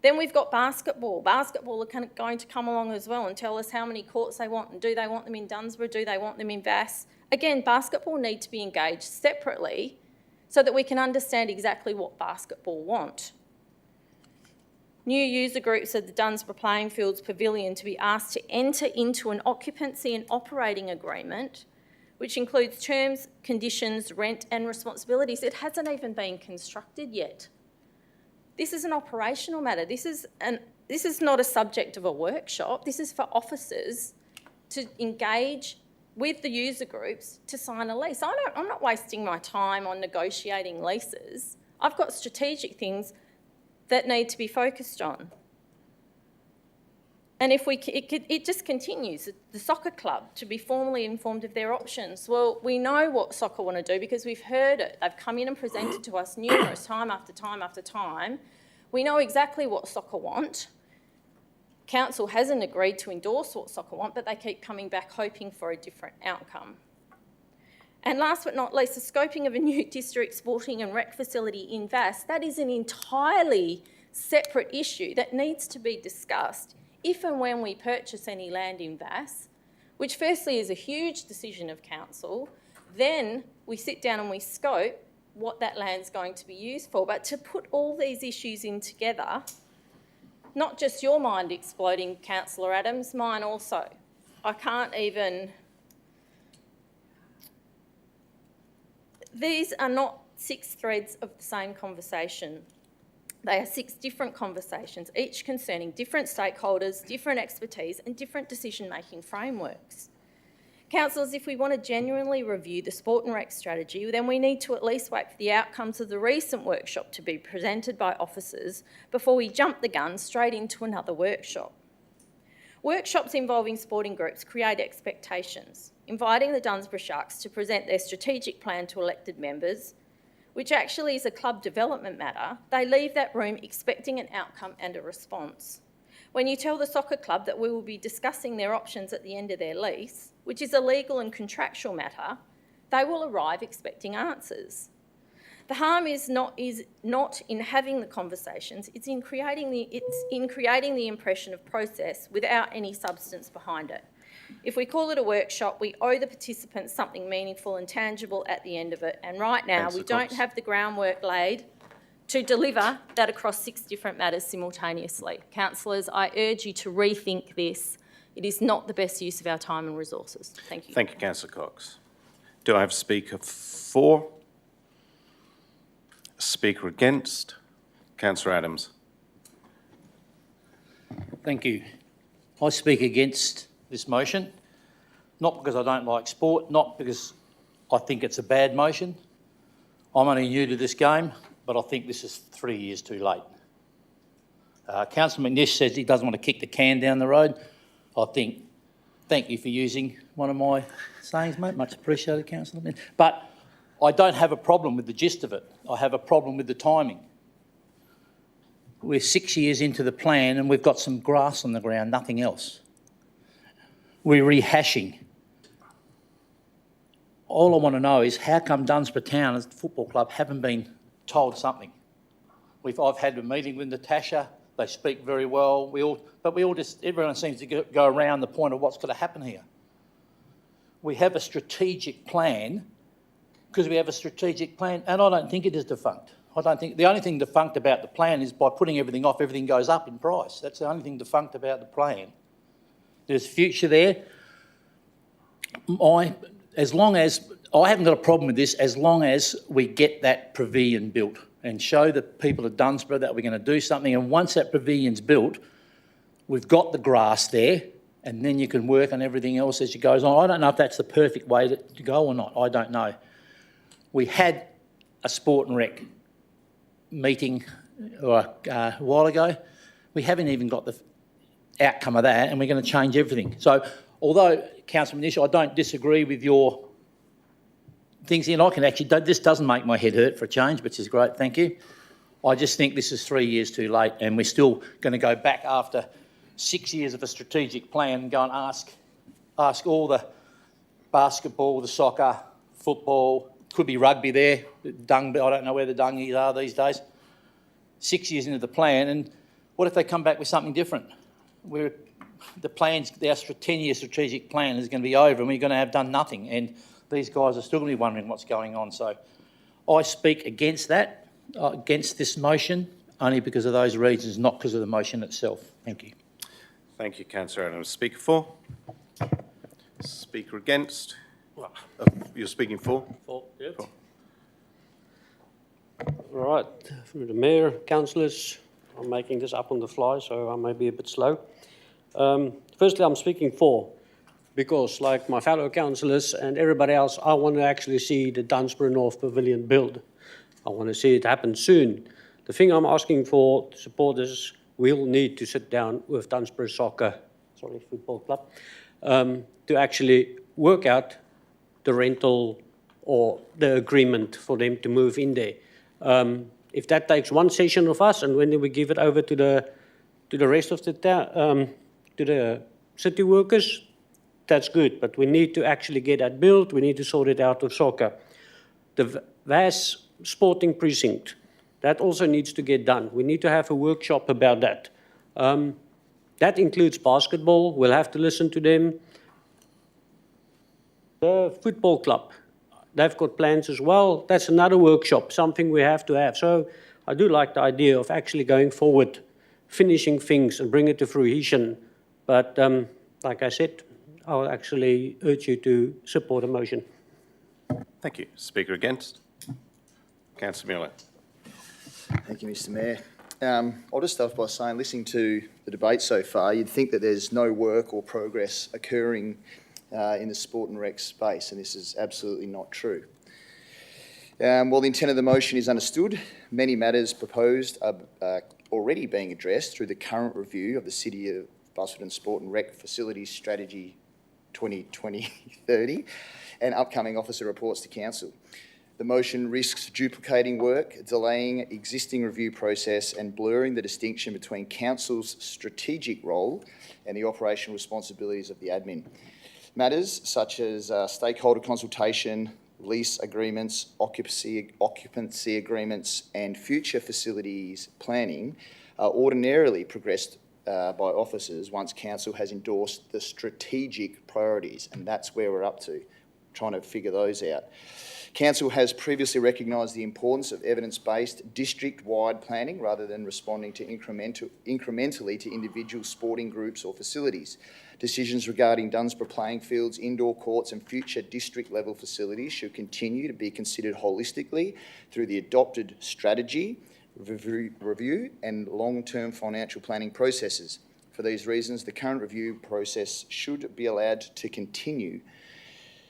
Then we've got basketball. Basketball are going to come along as well and tell us how many courts they want and do they want them in Dunsborough, do they want them in Vass? Again, basketball need to be engaged separately so that we can understand exactly what basketball want. New user groups of the Dunsborough Playing Fields Pavilion to be asked to enter into an occupancy and operating agreement, which includes terms, conditions, rent and responsibilities. It hasn't even been constructed yet. This is an operational matter. This is not a subject of a workshop. This is for officers to engage with the user groups to sign a lease. I'm not wasting my time on negotiating leases. I've got strategic things that need to be focused on. And if it just continues, the soccer club to be formally informed of their options. Well, we know what soccer want to do because we've heard it. They've come in and presented to us numerous time after time after time. We know exactly what soccer want. Council hasn't agreed to endorse what soccer want, but they keep coming back hoping for a different outcome. And last but not least, the scoping of a new district sporting and rec facility in Vass. That is an entirely separate issue that needs to be discussed if and when we purchase any land in Vass, which firstly is a huge decision of council. Then we sit down and we scope what that land's going to be used for. But to put all these issues in together, not just your mind exploding, Councillor Adams, mine also. I can't even... These are not 6 threads of the same conversation. They are 6 different conversations, each concerning different stakeholders, different expertise and different decision-making frameworks. Councillors, if we want to genuinely review the sport and rec strategy, then we need to at least wait for the outcomes of the recent workshop to be presented by officers before we jump the gun straight into another workshop. Workshops involving sporting groups create expectations, inviting the Dunsborough Sharks to present their strategic plan to elected members, which actually is a club development matter. They leave that room expecting an outcome and a response. When you tell the soccer club that we will be discussing their options at the end of their lease, which is a legal and contractual matter, they will arrive expecting answers. The harm is not in having the conversations, it's in creating the impression of process without any substance behind it. If we call it a workshop, we owe the participants something meaningful and tangible at the end of it. And right now, we don't have the groundwork laid to deliver that across 6 different matters simultaneously. Councillors, I urge you to rethink this. It is not the best use of our time and resources. Thank you. Thank you, Councillor Cox. Do I have a speaker for? A speaker against? Councillor Adams. Thank you. I speak against this motion, not because I don't like sport, not because I think it's a bad motion. I'm only new to this game, but I think this is 3 years too late. Councillor McNish says he doesn't want to kick the can down the road. I think, thank you for using one of my sayings, mate. Much appreciated, Councillor. But I don't have a problem with the gist of it. I have a problem with the timing. We're 6 years into the plan and we've got some grass on the ground, nothing else. We're rehashing. All I want to know is how come Dunsborough Town as the football club haven't been told something? I've had a meeting with Natasha. They speak very well. Everyone seems to go around the point of what's going to happen here. We have a strategic plan because we have a strategic plan, and I don't think it is defunct. I don't think the only thing defunct about the plan is by putting everything off, everything goes up in price. That's the only thing defunct about the plan. There's future there. As long as I haven't got a problem with this, as long as we get that pavilion built and show the people of Dunsborough that we're going to do something. And once that pavilion's built, we've got the grass there, and then you can work on everything else as it goes on. I don't know if that's the perfect way to go or not. I don't know. We had a sport and rec meeting a while ago. We haven't even got the outcome of that, and we're going to change everything. So although, Councillor Manish, I don't disagree with your things here, and I can actually, this doesn't make my head hurt for a change, which is great, thank you. I just think this is 3 years too late, and we're still going to go back after 6 years of a strategic plan and go and ask all the basketball, the soccer, football, could be rugby there, dung, I don't know where the dungies are these days. 6 years into the plan, and what if they come back with something different? Our 10-year strategic plan is going to be over and we're going to have done nothing, and these guys are still going to be wondering what's going on. So I speak against that, against this motion, only because of those reasons, not because of the motion itself. Thank you. Thank you, Councillor Adams. Speaker for? Speaker against? You're speaking for? For, yes. For. Right, through the Mayor, councillors, I'm making this up on the fly, so I may be a bit slow. Firstly, I'm speaking for, because like my fellow councillors and everybody else, I want to actually see the Dunsborough North Pavilion built. I want to see it happen soon. The thing I'm asking for supporters, we'll need to sit down with Dunsborough Football Club, to actually work out the rental or the agreement for them to move in there. If that takes one session of us, and when we give it over to the rest of the town, to the city workers, that's good. But we need to actually get that built. We need to sort it out with soccer. The VAS sporting precinct, that also needs to get done. We need to have a workshop about that. That includes basketball. We'll have to listen to them. The football club, they've got plans as well. That's another workshop, something we have to have. So I do like the idea of actually going forward, finishing things and bring it to fruition. But like I said, I'll actually urge you to support a motion. Thank you. Speaker against? Councillor Mueller. Thank you, Mr Mayor. I'll just start off by saying, listening to the debate so far, you'd think that there's no work or progress occurring in the sport and rec space, and this is absolutely not true. While the intent of the motion is understood, many matters proposed are already being addressed through the current review of the City of Busselton Sport and Rec Facilities Strategy 2020-30 and upcoming officer reports to Council. The motion risks duplicating work, delaying existing review process and blurring the distinction between Council's strategic role and the operational responsibilities of the admin. Matters such as stakeholder consultation, lease agreements, occupancy agreements, and future facilities planning are ordinarily progressed by officers once council has endorsed the strategic priorities, and that's where we're up to, trying to figure those out. Council has previously recognised the importance of evidence-based district-wide planning rather than responding to incrementally to individual sporting groups or facilities. Decisions regarding Dunsborough playing fields, indoor courts and future district-level facilities should continue to be considered holistically through the adopted strategy, review and long-term financial planning processes. For these reasons, the current review process should be allowed to continue.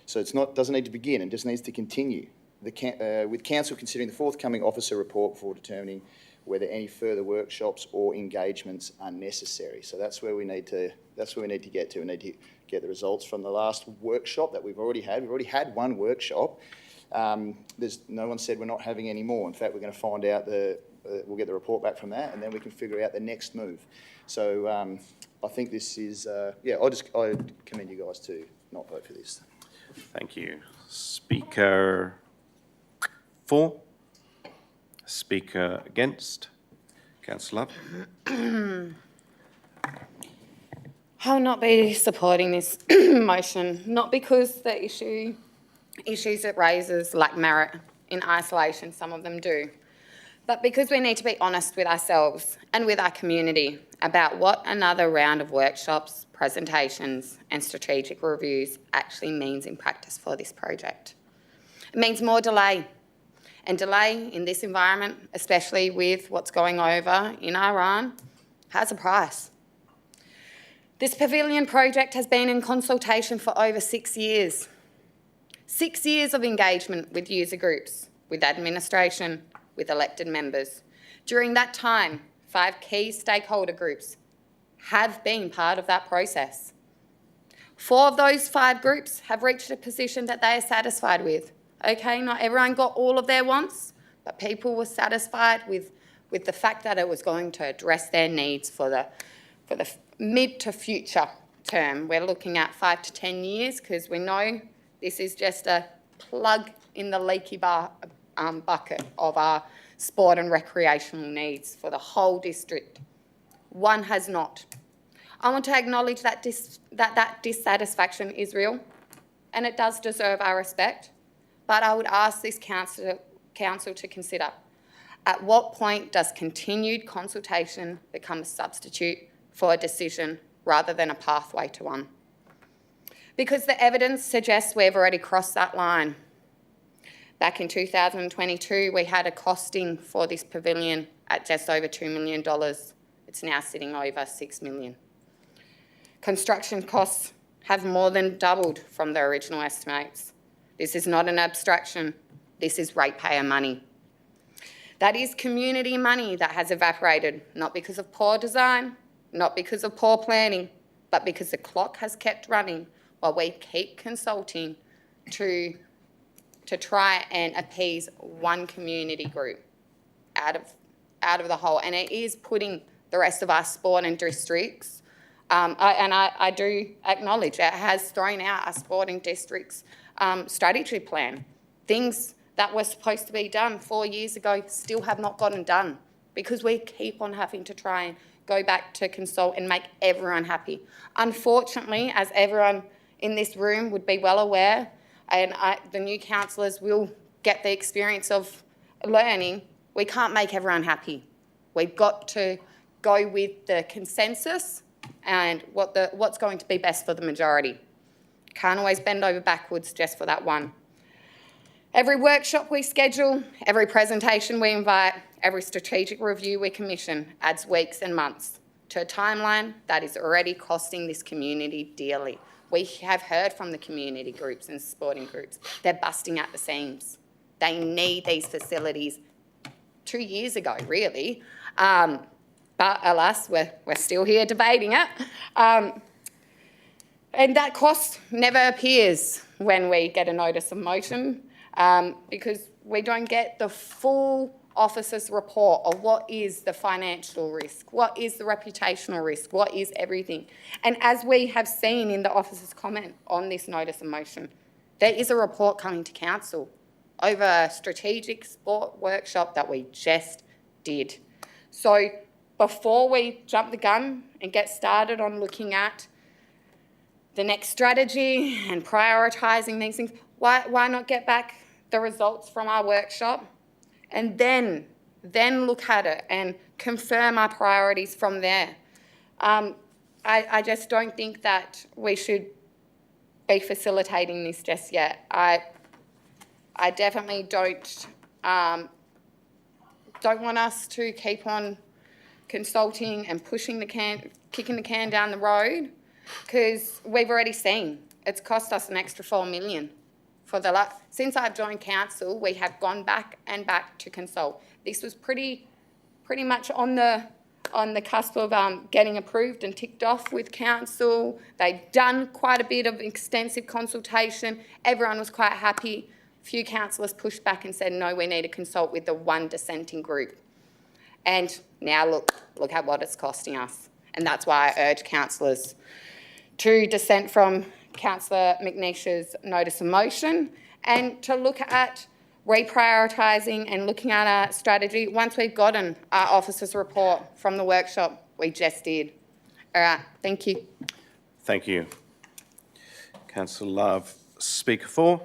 So doesn't need to begin, it just needs to continue. With Council considering the forthcoming officer report for determining whether any further workshops or engagements are necessary. So that's where we need to get to. We need to get the results from the last workshop that we've already had. We've already had one workshop. No one said we're not having any more. In fact, we're going to find out we'll get the report back from that, and then we can figure out the next move. So I think this is, I commend you guys to not vote for this. Thank you. Speaker for? Speaker against? Councillor Love? I'll not be supporting this motion, not because the issues it raises lack merit in isolation, some of them do, but because we need to be honest with ourselves and with our community about what another round of workshops, presentations and strategic reviews actually means in practice for this project. It means more delay, and delay in this environment, especially with what's going over in Iran, has a price. This pavilion project has been in consultation for over 6 years. 6 years of engagement with user groups, with administration, with elected members. During that time, 5 key stakeholder groups have been part of that process. 4 of those 5 groups have reached a position that they are satisfied with. Okay, not everyone got all of their wants, but people were satisfied with the fact that it was going to address their needs for the mid to future term. We're looking at 5 to 10 years because we know this is just a plug in the leaky bucket of our sport and recreational needs for the whole district. One has not. I want to acknowledge that that dissatisfaction is real and it does deserve our respect, but I would ask this council to consider at what point does continued consultation become a substitute for a decision rather than a pathway to one? Because the evidence suggests we've already crossed that line. Back in 2022, we had a costing for this pavilion at just over $2 million. It's now sitting over $6 million. Construction costs have more than doubled from the original estimates. This is not an abstraction. This is ratepayer money. That is community money that has evaporated, not because of poor design, not because of poor planning, but because the clock has kept running while we keep consulting to try and appease one community group out of the whole. And it is putting the rest of our sport and districts, I do acknowledge it has thrown out our sporting districts strategy plan. Things that were supposed to be done 4 years ago still have not gotten done because we keep on having to try and go back to consult and make everyone happy. Unfortunately, as everyone in this room would be well aware, and the new councillors will get the experience of learning, we can't make everyone happy. We've got to go with the consensus and what's going to be best for the majority. Can't always bend over backwards just for that one. Every workshop we schedule, every presentation we invite, every strategic review we commission adds weeks and months to a timeline that is already costing this community dearly. We have heard from the community groups and sporting groups. They're busting at the seams. They need these facilities 2 years ago, really. But alas, we're still here debating it. And that cost never appears when we get a notice of motion because we don't get the full officer's report of what is the financial risk, what is the reputational risk, what is everything. And as we have seen in the officer's comment on this notice of motion, There is a report coming to council over a strategic sport workshop that we just did. So before we jump the gun and get started on looking at the next strategy and prioritising these things, why not get back the results from our workshop and then look at it and confirm our priorities from there? I just don't think that we should be facilitating this just yet. I definitely don't want us to keep on consulting and pushing the can, kicking the can down the road, because we've already seen it's cost us an extra $4 million. Since I've joined council, we have gone back and back to consult. This was pretty much on the cusp of getting approved and ticked off with council. They'd done quite a bit of extensive consultation. Everyone was quite happy. A few councillors pushed back and said, no, we need to consult with the one dissenting group. And now look at what it's costing us. And that's why I urge councillors to dissent from Councillor McNeish's notice of motion and to look at reprioritising and looking at our strategy once we've gotten our officer's report from the workshop we just did. All right, thank you. Thank you. Councillor Love. Speaker for?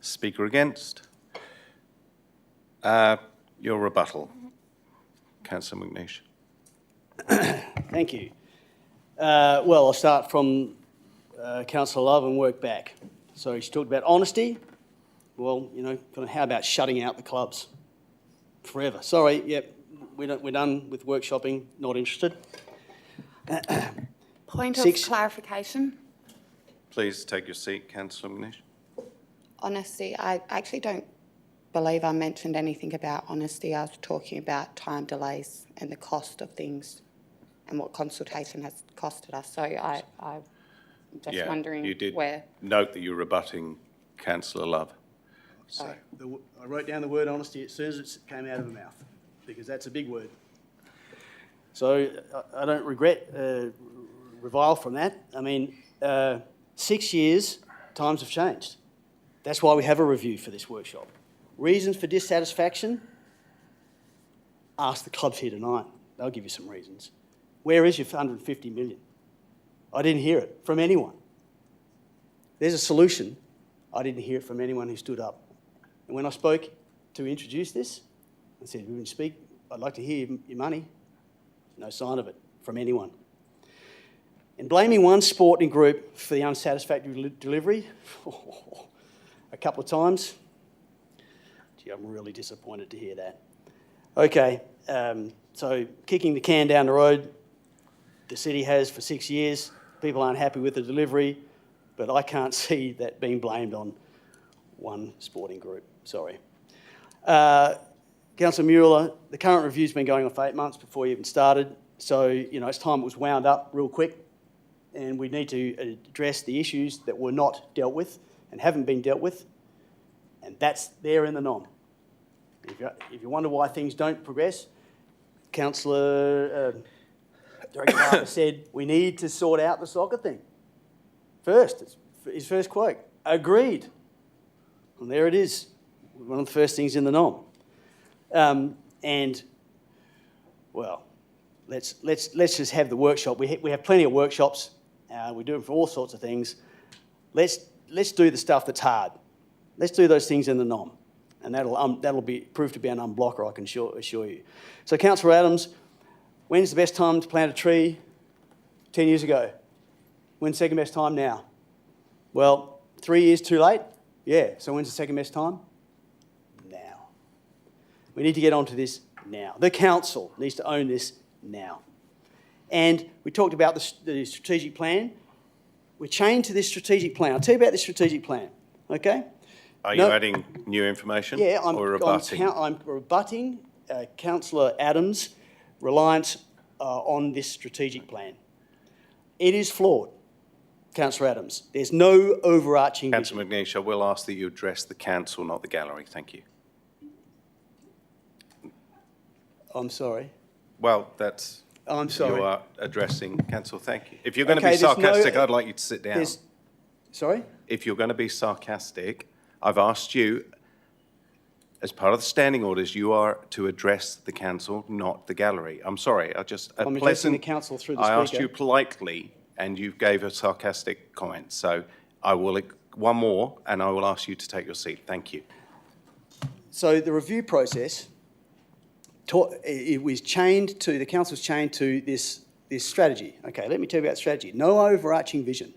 Speaker against? Your rebuttal. Councillor McNeish. Thank you. Well, I'll start from Councillor Love and work back. So she talked about honesty. Well, you know, kind of how about shutting out the clubs forever? Sorry, yep, we're done with workshopping, not interested. Point of clarification. Please take your seat, Councillor McNeish. Honesty, I actually don't believe I mentioned anything about honesty. I was talking about time delays and the cost of things and what consultation has costed us. So I'm just wondering you did where. Note that you're rebutting Councillor Love. So. I wrote down the word honesty as soon as it came out of her mouth, because that's a big word. So I don't regret revile from that. I mean, 6 years, times have changed. That's why we have a review for this workshop. Reasons for dissatisfaction? Ask the clubs here tonight. They'll give you some reasons. Where is your 150 million? I didn't hear it from anyone. There's a solution. I didn't hear it from anyone who stood up. And when I spoke to introduce this, I said, we can speak, I'd like to hear your money. No sign of it from anyone. And blaming one sporting group for the unsatisfactory delivery, a couple of times, gee, I'm really disappointed to hear that. Okay, so kicking the can down the road, the city has for 6 years. People aren't happy with the delivery, but I can't see that being blamed on one sporting group. Sorry. Councillor Mueller, the current review's been going on for 8 months before you even started, so you know it's time it was wound up real quick, and we need to address the issues that were not dealt with and haven't been dealt with, and that's there in the nom. If you wonder why things don't progress, Councillor Director Harper said we need to sort out the soccer thing first. It's his first quote. Agreed. And there it is, one of the first things in the nom. And well, let's just have the workshop. We have plenty of workshops. We do them for all sorts of things. Let's do the stuff that's hard. Let's do those things in the nom, and that'll prove to be an unblocker, I can assure you. So, Councillor Adams, when's the best time to plant a tree? 10 years ago. When's the second best time now? Well, 3 years too late? Yeah. So when's the second best time? Now. We need to get onto this now. The council needs to own this now. And we talked about the strategic plan. We're chained to this strategic plan. I'll tell you about this strategic plan, okay? Are you adding new information? Yeah, or rebutting? I'm rebutting Councillor Adams' reliance on this strategic plan. It is flawed, Councillor Adams. There's no overarching vision. Councillor McNeish, I will ask that you address the council, not the gallery. Thank you. I'm sorry. Well, that's... I'm sorry. You are addressing council. Thank you. If you're going to be sarcastic, I'd like you to sit down. Sorry? If you're going to be sarcastic, I've asked you, as part of the standing orders, you are to address the council, not the gallery. I'm sorry, I'm addressing the council through the I speaker. asked you politely, and you gave a sarcastic comment. So I will, one more, and I will ask you to take your seat. Thank you. So the review process, it was chained to, the council's chained to this strategy. Okay, let me tell you about strategy. No overarching vision.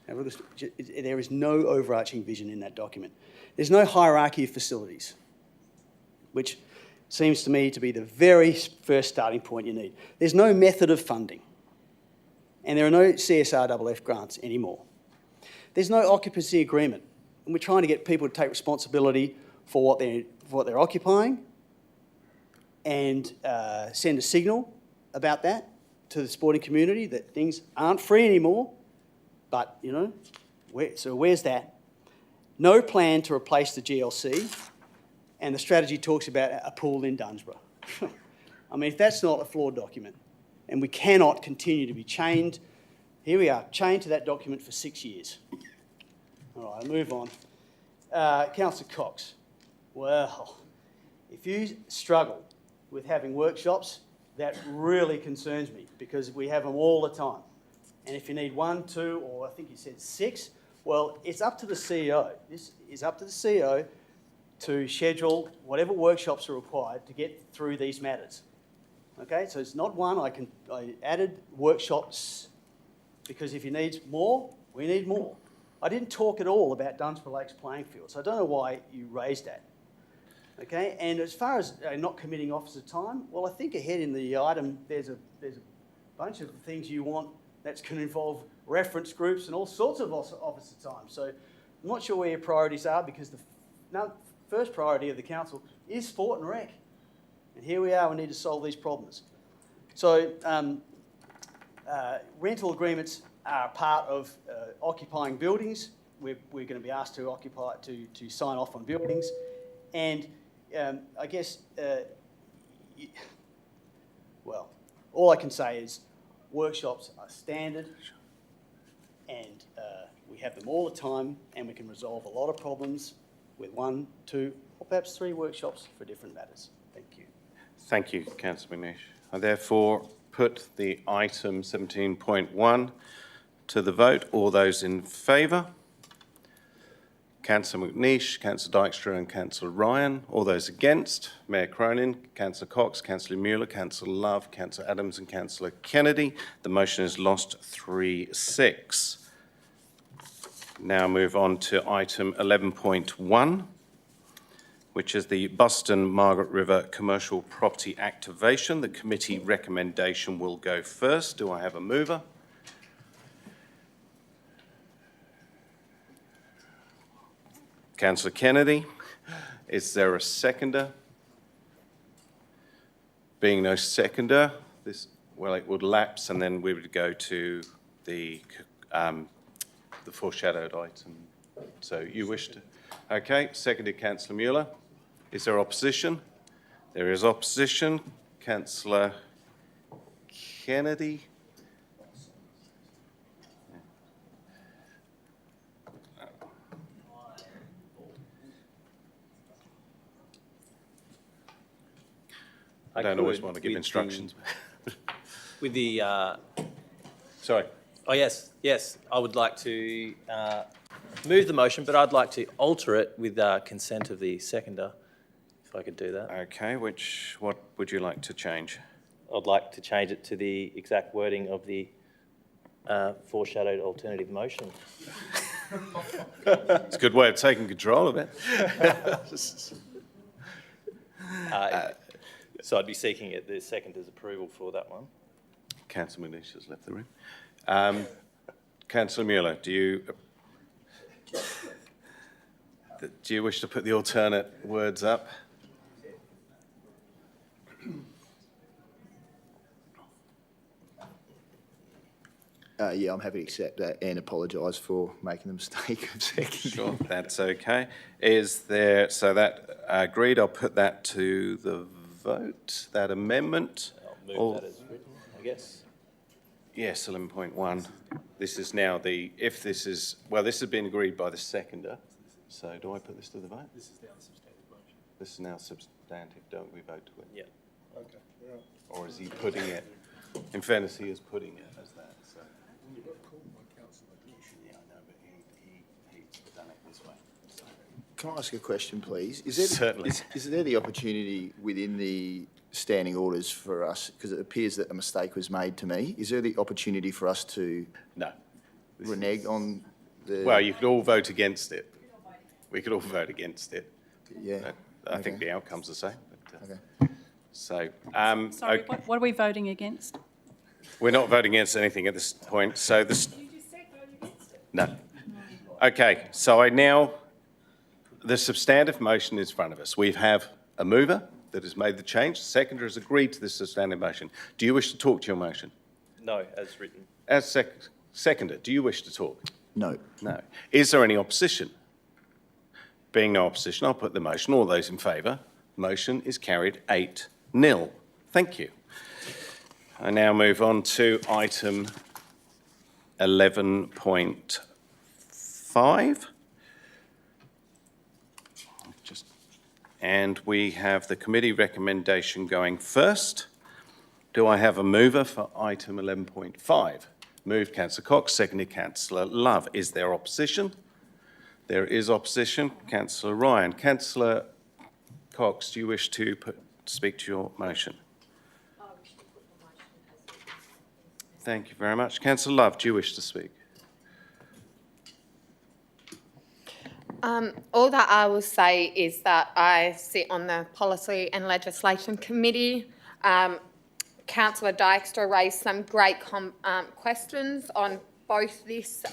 There is no overarching vision in that document. There's no hierarchy of facilities, which seems to me to be the very first starting point you need. There's no method of funding, and there are no CSRFF grants anymore. There's no occupancy agreement, and we're trying to get people to take responsibility for what they're occupying and send a signal about that to the sporting community that things aren't free anymore. But, you know, so where's that? No plan to replace the GLC, and the strategy talks about a pool in Dunsborough. I mean, if that's not a flawed document, and we cannot continue to be chained, here we are, chained to that document for 6 years. All right, I'll move on. Councillor Cox, well, if you struggle with having workshops, that really concerns me because we have them all the time. And if you need 1, 2, or I think you said 6, well, it's up to the CEO. This is up to the CEO to schedule whatever workshops are required to get through these matters. Okay, so it's not one. I added workshops because if you need more, we need more. I didn't talk at all about Dunsborough Lakes playing field, so I don't know why you raised that. Okay, and as far as not committing officer time, well, I think ahead in the item there's a bunch of things you want that's going to involve reference groups and all sorts of officer time. So I'm not sure where your priorities are because the first priority of the council is sport and rec. And here we are, we need to solve these problems. So rental agreements are part of occupying buildings. We're going to be asked to sign off on buildings. And I guess, well, all I can say is workshops are standard and we have them all the time and we can resolve a lot of problems with 1, 2, or perhaps 3 workshops for different matters. Thank you. Thank you, Councillor McNeish. I therefore put the item 17.1 to the vote. All those in favour? Councillor McNeish, Councillor Dykstra and Councillor Ryan. All those against? Mayor Cronin, Councillor Cox, Councillor Mueller, Councillor Love, Councillor Adams and Councillor Kennedy. The motion is lost 3-6. Now move on to item 11.1, which is the Busselton Margaret River Commercial Property Activation. The committee recommendation will go first. Do I have a mover? Councillor Kennedy. Is there a seconder? Being no seconder, it would lapse and then we would go to the foreshadowed item. So you wish to? Okay, seconded Councillor Mueller. Is there opposition? There is opposition. Councillor Kennedy. I don't always want to give instructions. With the... Sorry. Oh, yes. I would like to move the motion, but I'd like to alter it with consent of the seconder, if I could do that. Okay, what would you like to change? I'd like to change it to the exact wording of the foreshadowed alternative motion. It's a good way of taking control of it. So I'd be seeking the seconder's approval for that one. Councillor Manish has left the room. Councillor Mueller, do you wish to put the alternate words up? Yeah, I'm happy to accept that and apologise for making the mistake of seconding. Sure, that's okay. So that agreed, I'll put that to the vote, that amendment. I'll move that as written, I guess. Yes, 11.1. This is now the, if this is, well, this has been agreed by the seconder. So do I put this to the vote? This is now a substantive motion. This is now substantive, don't we vote to it? Yeah. Okay. Right. Or is he putting it, in fairness, he is putting it as that, so. You got called by councillor. Yeah, I know, but he's done it this way. So. Can I ask a question, please? Is there, Certainly. Is there the opportunity within the standing orders for us, because it appears that a mistake was made to me, is there the opportunity for us to No. renege on the... Well, you could all vote against it. We could all vote against it. Yeah. I think the outcome's the same. But, Okay. So, Sorry, okay. what are we voting against? We're not voting against anything at this point, so this... You just said voting against it. No. Okay, so the substantive motion is in front of us. We have a mover that has made the change. The seconder has agreed to this substantive motion. Do you wish to talk to your motion? No, as written. As seconder, do you wish to talk? No. No. Is there any opposition? Being no opposition, I'll put the motion. All those in favour? Motion is carried 8-0. Thank you. I now move on to item 11.5. And we have the committee recommendation going first. Do I have a mover for item 11.5? Moved Councillor Cox, seconded Councillor Love. Is there opposition? There is opposition. Councillor Ryan. Councillor Cox, do you wish to speak to your motion? I wish to put the motion as written. Thank you very much. Councillor Love, do you wish to speak? All that I will say is that I sit on the Policy and Legislation Committee. Councillor Dykstra raised some great questions on both this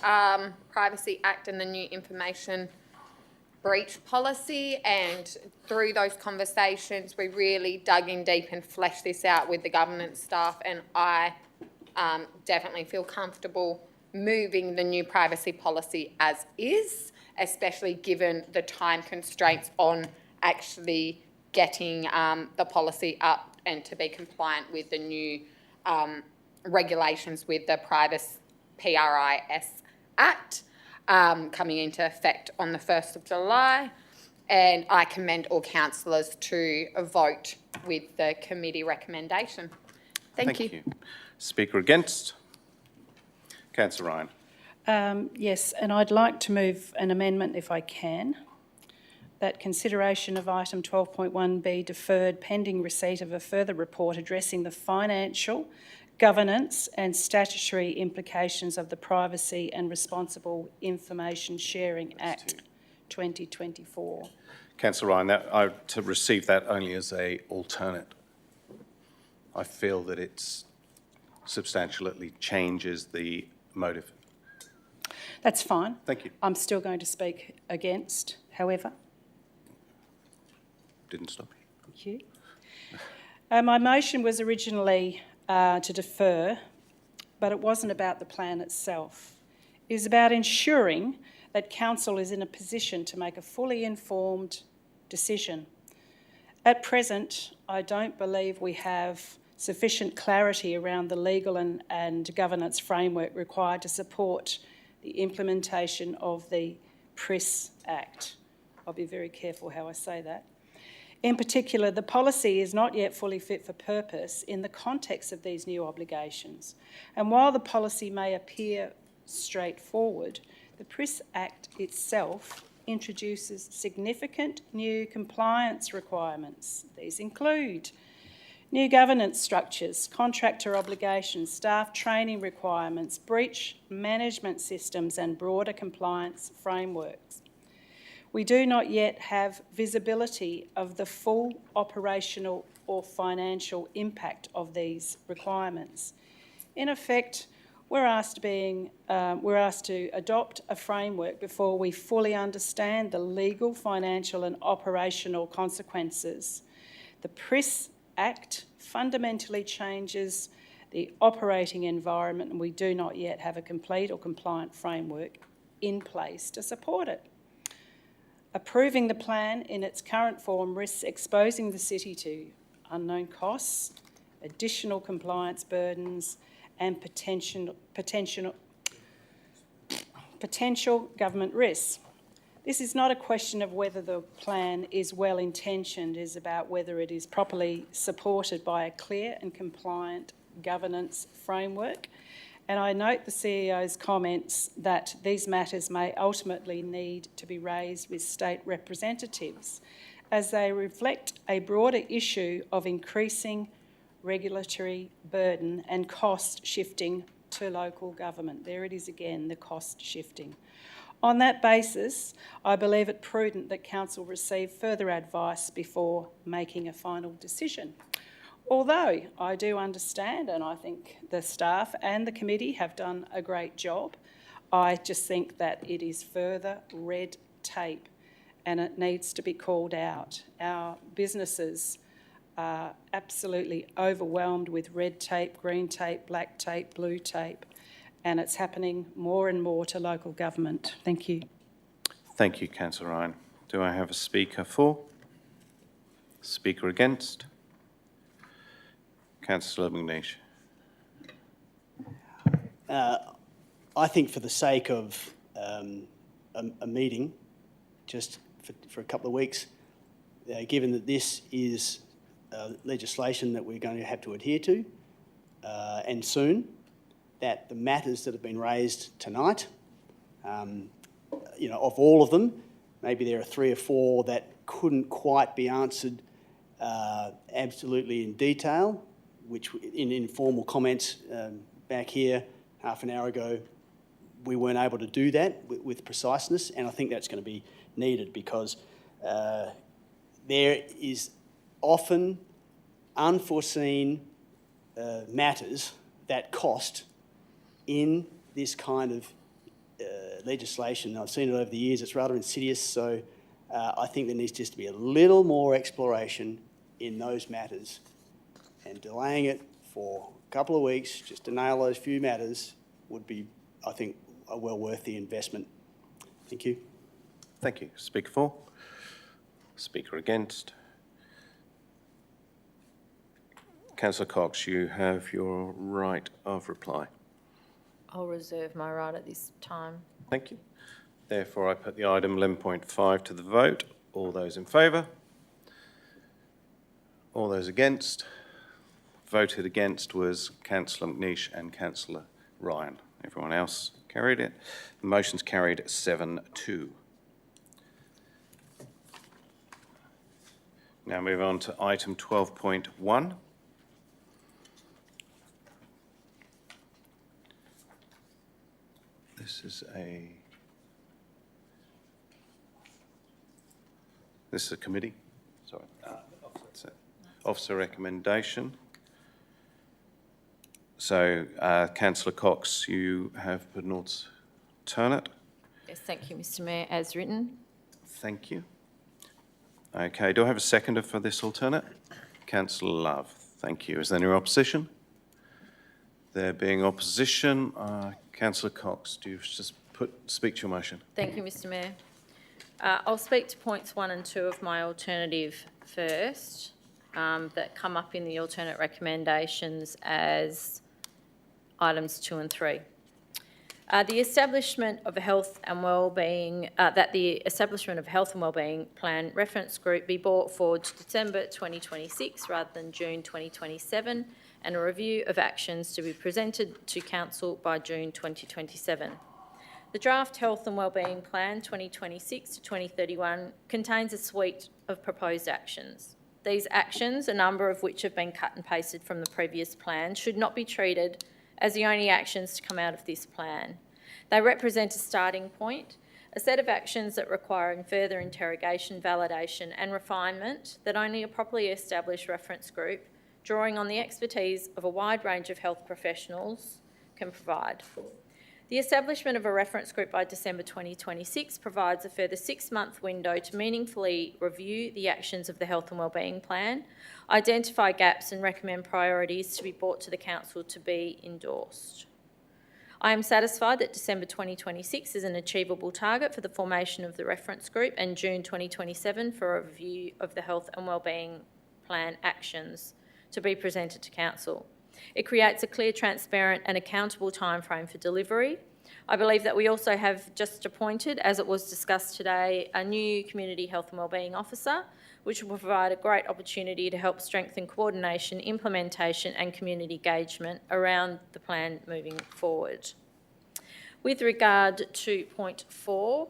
Privacy Act and the new Information Breach Policy, and through those conversations we really dug in deep and fleshed this out with the governance staff, and I definitely feel comfortable moving the new privacy policy as is, especially given the time constraints on actually getting the policy up and to be compliant with the new regulations with the PRIS Act coming into effect on the 1st of July. And I commend all councillors to vote with the committee recommendation. Thank you. Speaker against? Councillor Ryan. Yes, and I'd like to move an amendment, if I can, that consideration of item 12.1 be deferred pending receipt of a further report addressing the financial, governance and statutory implications of the Privacy and Responsible Information Sharing Act 2024. Councillor Ryan, to receive that only as an alternate. I feel that it substantially changes the motive. That's fine. Thank you. I'm still going to speak against, however. Didn't stop you. Thank you. My motion was originally to defer, but it wasn't about the plan itself. It is about ensuring that council is in a position to make a fully informed decision. At present, I don't believe we have sufficient clarity around the legal and governance framework required to support the implementation of the PRIS Act. I'll be very careful how I say that. In particular, the policy is not yet fully fit for purpose in the context of these new obligations. And while the policy may appear straightforward, the PRIS Act itself introduces significant new compliance requirements. These include new governance structures, contractor obligations, staff training requirements, breach management systems and broader compliance frameworks. We do not yet have visibility of the full operational or financial impact of these requirements. In effect, we're asked to adopt a framework before we fully understand the legal, financial and operational consequences. The PRIS Act fundamentally changes the operating environment, and we do not yet have a complete or compliant framework in place to support it. Approving the plan in its current form risks exposing the city to unknown costs, additional compliance burdens and potential government risks. This is not a question of whether the plan is well-intentioned, it is about whether it is properly supported by a clear and compliant governance framework. And I note the CEO's comments that these matters may ultimately need to be raised with state representatives as they reflect a broader issue of increasing regulatory burden and cost shifting to local government. There it is again, the cost shifting. On that basis, I believe it prudent that Council receive further advice before making a final decision. Although I do understand, and I think the staff and the committee have done a great job, I just think that it is further red tape and it needs to be called out. Our businesses are absolutely overwhelmed with red tape, green tape, black tape, blue tape, and it's happening more and more to local government. Thank you. Thank you, Councillor Ryan. Do I have a speaker for? Speaker against? Councillor McNeish. I think for the sake of a meeting, just for a couple of weeks, given that this is legislation that we're going to have to adhere to, and soon, that the matters that have been raised tonight, of all of them, maybe there are 3 or 4 that couldn't quite be answered absolutely in detail, which in informal comments back here half an hour ago, we weren't able to do that with preciseness, and I think that's going to be needed because there is often unforeseen matters that cost in this kind of legislation. I've seen it over the years, it's rather insidious, so I think there needs just to be a little more exploration in those matters, and delaying it for a couple of weeks just to nail those few matters would be, I think, well worth the investment. Thank you. Thank you. Speaker for? Speaker against? Councillor Cox, you have your right of reply. I'll reserve my right at this time. Thank you. Therefore, I put the item 11.5 to the vote. All those in favour? All those against? Voted against was Councillor McNeish and Councillor Ryan. Everyone else carried it. The motion's carried 7-2. Now move on to item 12.1. This is a committee. Sorry. Officer recommendation. So, Councillor Cox, you have put an alternate. Yes, thank you, Mr Mayor, as written. Thank you. Okay, do I have a seconder for this alternate? Councillor Love, thank you. Is there any opposition? There being opposition, Councillor Cox, do you just speak to your motion? Thank you, Mr Mayor. I'll speak to points 1 and 2 of my alternative first, that come up in the alternate recommendations as items 2 and 3. The establishment of a health and wellbeing, that the establishment of a health and wellbeing plan reference group be brought forward to December 2026 rather than June 2027, and a review of actions to be presented to Council by June 2027. The draft Health and Wellbeing Plan 2026 to 2031 contains a suite of proposed actions. These actions, a number of which have been cut and pasted from the previous plan, should not be treated as the only actions to come out of this plan. They represent a starting point, a set of actions that require further interrogation, validation and refinement that only a properly established reference group, drawing on the expertise of a wide range of health professionals, can provide. The establishment of a reference group by December 2026 provides a further 6-month window to meaningfully review the actions of the Health and Wellbeing Plan, identify gaps and recommend priorities to be brought to the Council to be endorsed. I am satisfied that December 2026 is an achievable target for the formation of the reference group and June 2027 for a review of the Health and Wellbeing Plan actions to be presented to Council. It creates a clear, transparent and accountable timeframe for delivery. I believe that we also have just appointed, as it was discussed today, a new Community Health and Wellbeing Officer, which will provide a great opportunity to help strengthen coordination, implementation and community engagement around the plan moving forward. With regard to point 4,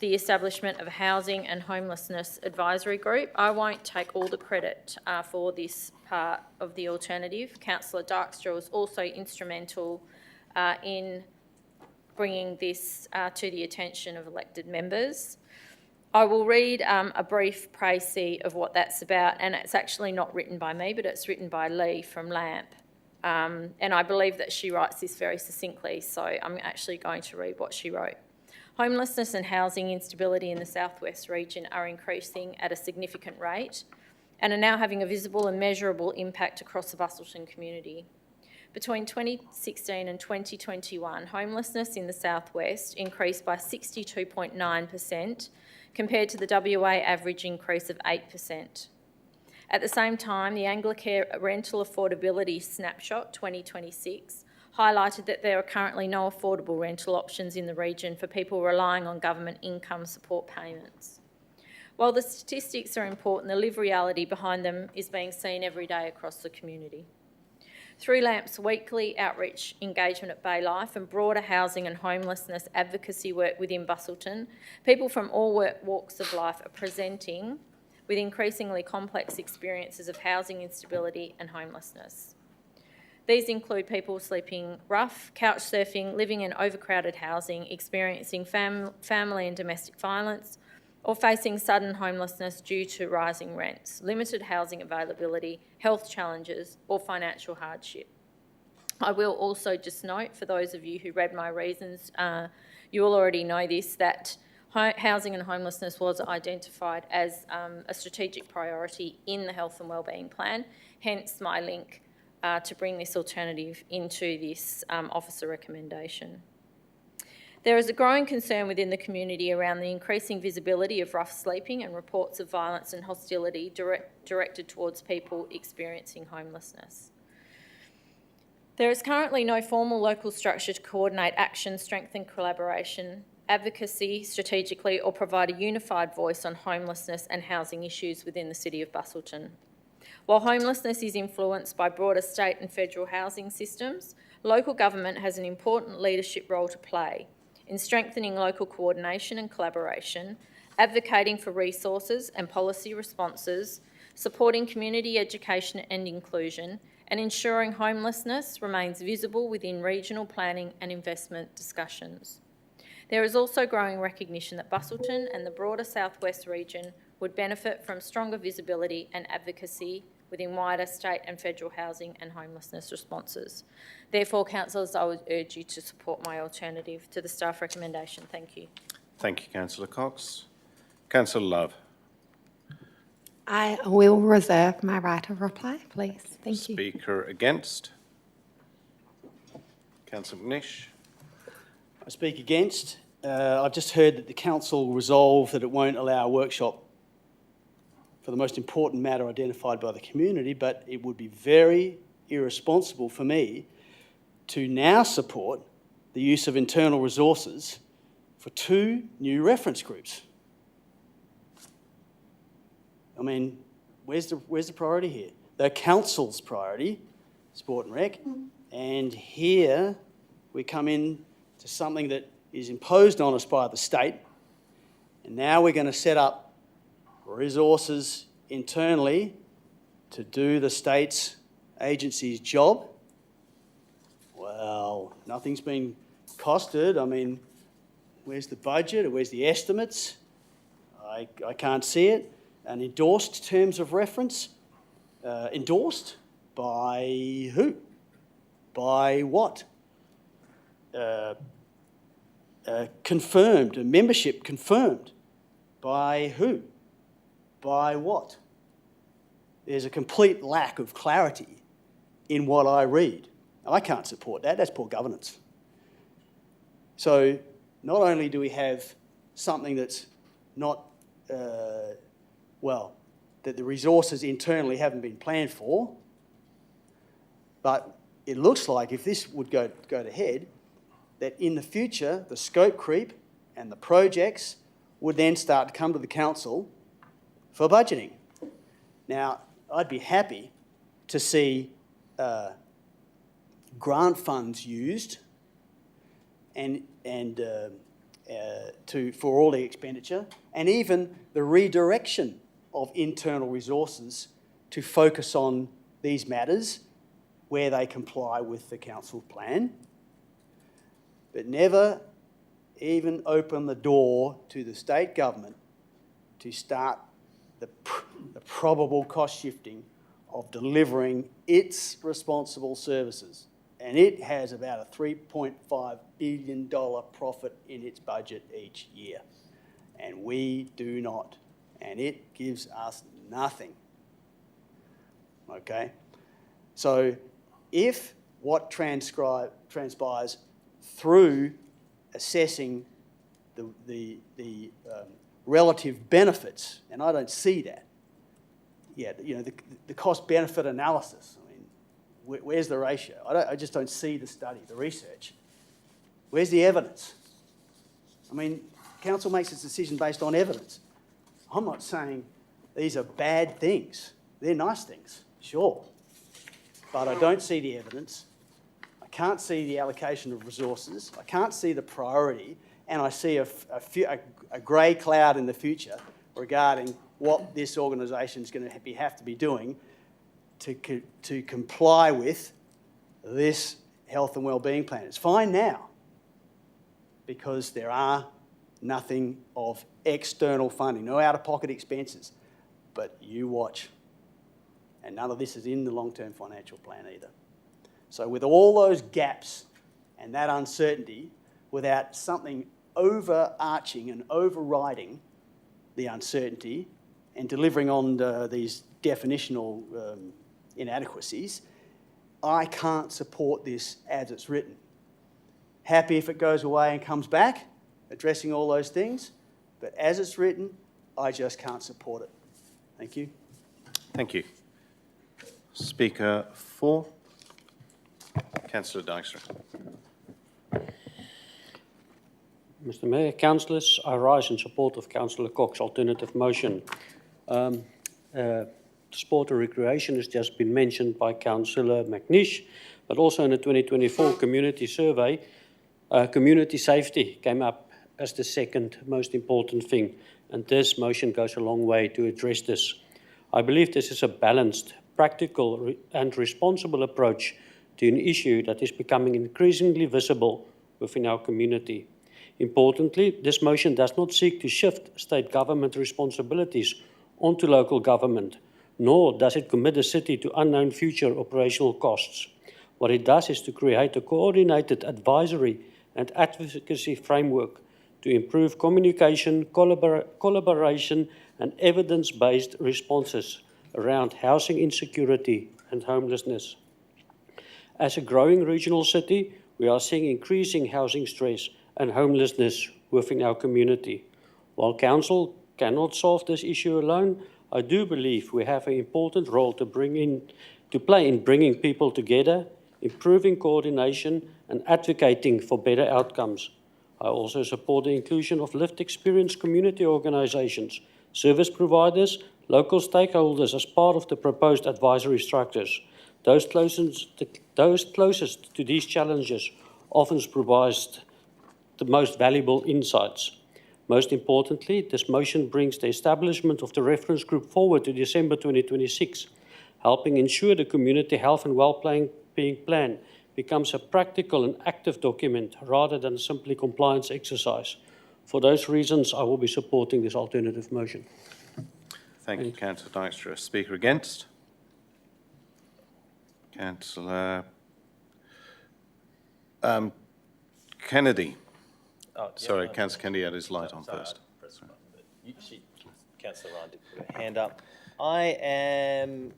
the establishment of a housing and homelessness advisory group, I won't take all the credit for this part of the alternative. Councillor Dykstra was also instrumental in bringing this to the attention of elected members. I will read a brief précis of what that's about, and it's actually not written by me, but it's written by Lee from LAMP. And I believe that she writes this very succinctly, so I'm actually going to read what she wrote. Homelessness and housing instability in the southwest region are increasing at a significant rate and are now having a visible and measurable impact across the Busselton community. Between 2016 and 2021, homelessness in the southwest increased by 62.9% compared to the WA average increase of 8%. At the same time, the Anglicare Rental Affordability Snapshot 2026 highlighted that there are currently no affordable rental options in the region for people relying on government income support payments. While the statistics are important, the lived reality behind them is being seen every day across the community. Through LAMP's weekly outreach engagement at Bay Life and broader housing and homelessness advocacy work within Busselton, people from all walks of life are presenting with increasingly complex experiences of housing instability and homelessness. These include people sleeping rough, couch surfing, living in overcrowded housing, experiencing family and domestic violence, or facing sudden homelessness due to rising rents, limited housing availability, health challenges, or financial hardship. I will also just note, for those of you who read my reasons, you will already know this, that housing and homelessness was identified as a strategic priority in the Health and Wellbeing Plan, hence my link to bring this alternative into this officer recommendation. There is a growing concern within the community around the increasing visibility of rough sleeping and reports of violence and hostility directed towards people experiencing homelessness. There is currently no formal local structure to coordinate action, strengthen collaboration, advocacy strategically, or provide a unified voice on homelessness and housing issues within the City of Busselton. While homelessness is influenced by broader state and federal housing systems, local government has an important leadership role to play in strengthening local coordination and collaboration, advocating for resources and policy responses, supporting community education and inclusion, and ensuring homelessness remains visible within regional planning and investment discussions. There is also growing recognition that Busselton and the broader southwest region would benefit from stronger visibility and advocacy within wider state and federal housing and homelessness responses. Therefore, councillors, I would urge you to support my alternative to the staff recommendation. Thank you. Thank you, Councillor Cox. Councillor Love. I will reserve my right of reply, please. Thank you. Speaker against. Councillor McNish. I speak against. I've just heard that the council resolved that it won't allow a workshop for the most important matter identified by the community, but it would be very irresponsible for me to now support the use of internal resources for 2 new reference groups. I mean, where's the priority here? The council's priority, Sport and Rec, and here we come in to something that is imposed on us by the state, and now we're going to set up resources internally to do the state's agency's job. Well, nothing's been costed. I mean, where's the budget or where's the estimates? I can't see it. And endorsed terms of reference, endorsed by who? By what? Confirmed, a membership confirmed. By who? By what? There's a complete lack of clarity in what I read. I can't support that. That's poor governance. So not only do we have something that's not, that the resources internally haven't been planned for, But it looks like if this would go to head, that in the future, the scope creep and the projects would then start to come to the council for budgeting. Now, I'd be happy to see grant funds used for all the expenditure, and even the redirection of internal resources to focus on these matters where they comply with the council plan, but never even open the door to the state government to start the probable cost shifting of delivering its responsible services. And it has about a $3.5 billion profit in its budget each year. And we do not. And it gives us nothing. Okay? So if what transpires through assessing the relative benefits, and I don't see that. Yeah, you know, the cost-benefit analysis. I mean, where's the ratio? I just don't see the study, the research. Where's the evidence? I mean, council makes its decision based on evidence. I'm not saying these are bad things. They're nice things, sure. But I don't see the evidence. I can't see the allocation of resources. I can't see the priority. And I see a grey cloud in the future regarding what this organisation is going to have to be doing to comply with this health and wellbeing plan. It's fine now because there are nothing of external funding, no out-of-pocket expenses. But you watch. And none of this is in the long-term financial plan either. So with all those gaps and that uncertainty, without something overarching and overriding the uncertainty and delivering on these definitional inadequacies, I can't support this as it's written. Happy if it goes away and comes back, addressing all those things, but as it's written, I just can't support it. Thank you. Thank you. Speaker 4, Councillor Dykstra. Mr Mayor, councillors, I rise in support of Councillor Cox's alternative motion. Sport and recreation has just been mentioned by Councillor McNish, but also in the 2024 community survey, community safety came up as the second most important thing, and this motion goes a long way to address this. I believe this is a balanced, practical and responsible approach to an issue that is becoming increasingly visible within our community. Importantly, this motion does not seek to shift state government responsibilities onto local government, nor does it commit the city to unknown future operational costs. What it does is to create a coordinated advisory and advocacy framework to improve communication, collaboration and evidence-based responses around housing insecurity and homelessness. As a growing regional city, we are seeing increasing housing stress and homelessness within our community. While council cannot solve this issue alone, I do believe we have an important role to play in bringing people together, improving coordination and advocating for better outcomes. I also support the inclusion of lived experience community organisations, service providers, local stakeholders as part of the proposed advisory structures. Those closest to these challenges often provide the most valuable insights. Most importantly, this motion brings the establishment of the reference group forward to December 2026, helping ensure the community health and wellbeing plan becomes a practical and active document rather than simply compliance exercise. For those reasons, I will be supporting this alternative motion. Thank you, Councillor Dykstra. Speaker against? Councillor Kennedy. Oh, sorry, yeah, Councillor Kennedy had his light on first. Councillor Ryan did put her hand up. I am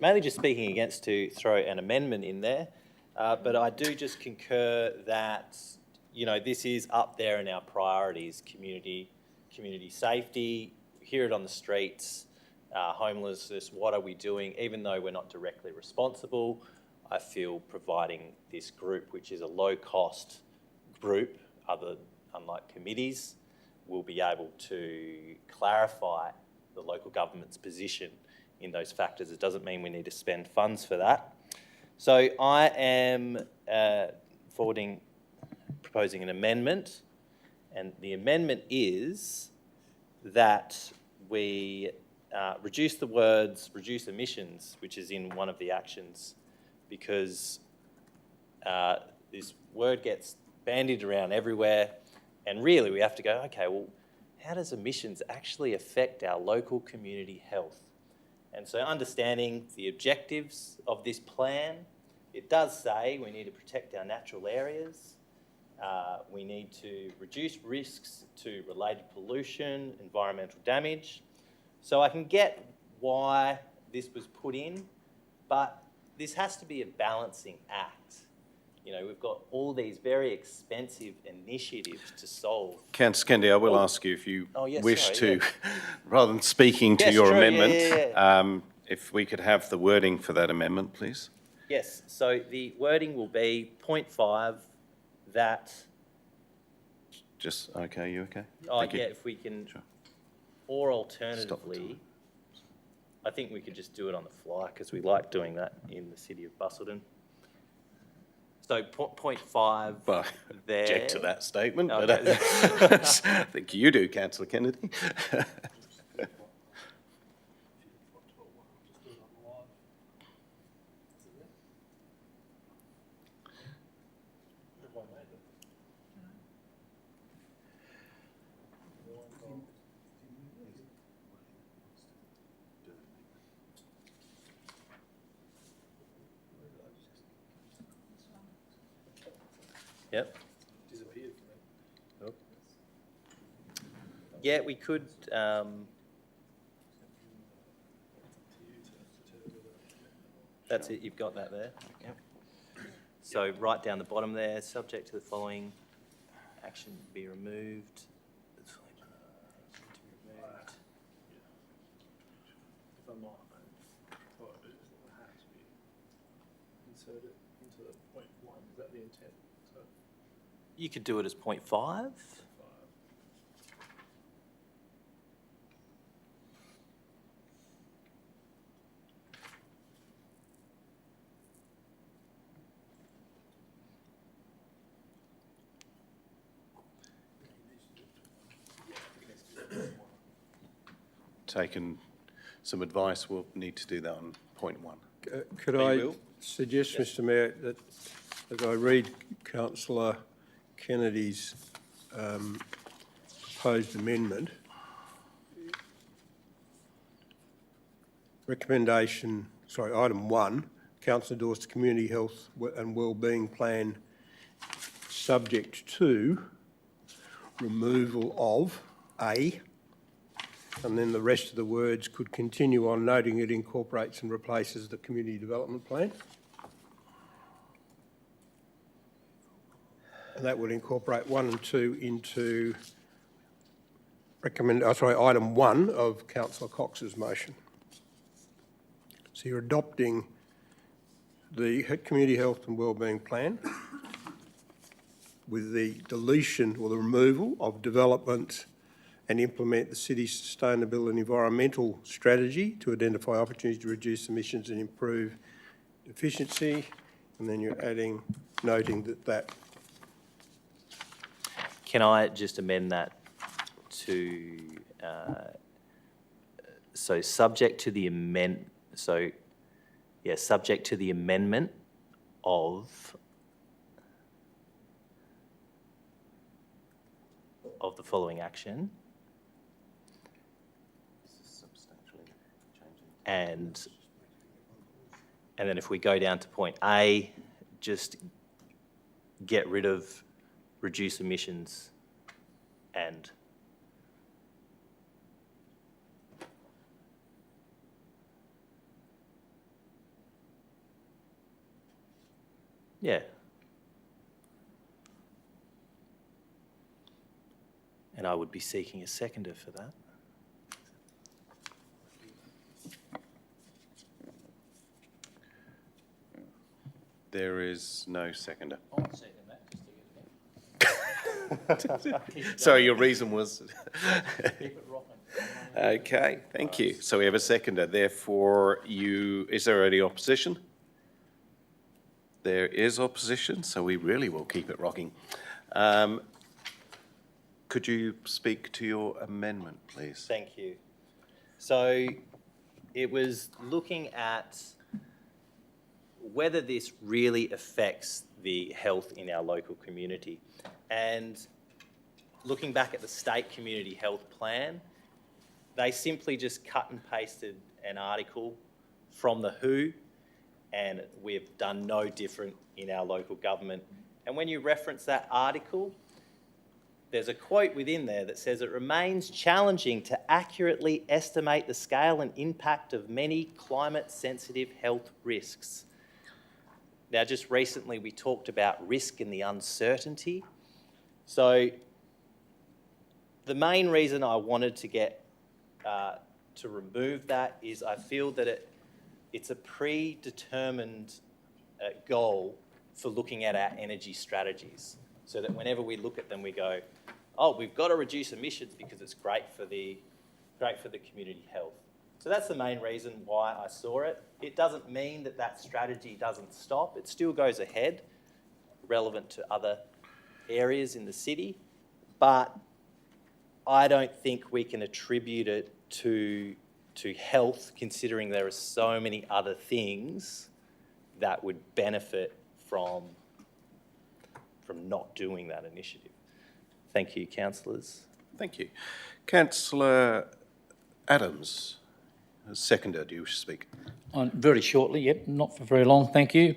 mainly just speaking against to throw an amendment in there, but I do just concur that, you know, this is up there in our priorities, community safety, hear it on the streets, homelessness, what are we doing? Even though we're not directly responsible, I feel providing this group, which is a low-cost group, unlike committees, will be able to clarify the local government's position in those factors. It doesn't mean we need to spend funds for that. So I am proposing an amendment, and the amendment is that we reduce the words reduce emissions, which is in one of the actions, because this word gets bandied around everywhere, and really we have to go, okay, well, how does emissions actually affect our local community health? And so understanding the objectives of this plan, it does say we need to protect our natural areas, we need to reduce risks to related pollution, environmental damage. So I can get why this was put in, but this has to be a balancing act. You know, we've got all these very expensive initiatives to solve. Councillor Kennedy, I will ask you if you wish sorry, to, rather than speaking to Yes, your true, amendment, if we could have the wording for that amendment, please. Yes, so the wording will be 0.5 that... Just, okay, you okay? Oh, Thank you. yeah, if we can... Sure. Or alternatively, I think we could just do it on the fly because we like doing that in the city of Busselton. So 0.5 well, there. Object to that statement, Okay. but I think you do, Councillor Kennedy. Yep. Yeah, we could. That's it. You've got that there. Yep. So right down the bottom there, subject to the following action be removed. You could do it as 0.5. Taken some advice, we'll need to do that on 0.1. Could I suggest, Mr Mayor, that as I read Councillor Kennedy's proposed amendment, item 1, council endorsed community health and wellbeing plan subject to removal of A, and then the rest of the words could continue on, noting it incorporates and replaces the community development plan. And that would incorporate 1 and 2 into item 1 of Councillor Cox's motion. So you're adopting the community health and wellbeing plan with the deletion or the removal of development and implement the city's sustainable and environmental strategy to identify opportunities to reduce emissions and improve efficiency. And then you're adding, noting that Can I just amend that to, so subject to the subject to the amendment of the following action. And then if we go down to point A, just get rid of reduce emissions and yeah. And I would be seeking a seconder for that. There is no seconder. I'll second that, just to get it in. Sorry, your reason was... Keep it rocking. Okay, thank you. So we have a seconder. Therefore, is there any opposition? There is opposition, so we really will keep it rocking. Could you speak to your amendment, please? Thank you. So it was looking at whether this really affects the health in our local community. And looking back at the state community health plan, they simply just cut and pasted an article from the WHO, and we've done no different in our local government. And when you reference that article, there's a quote within there that says, "It remains challenging to accurately estimate the scale and impact of many climate-sensitive health risks." Now, just recently we talked about risk and the uncertainty. So the main reason I wanted to get to remove that is I feel that it's a predetermined goal for looking at our energy strategies, so that whenever we look at them, we go, oh, we've got to reduce emissions because it's great for the community health. So that's the main reason why I saw it. It doesn't mean that that strategy doesn't stop. It still goes ahead, relevant to other areas in the city, but I don't think we can attribute it to health, considering there are so many other things that would benefit from not doing that initiative. Thank you, councillors. Thank you. Councillor Adams, seconder, do you wish to speak? Very shortly, yep, not for very long, thank you.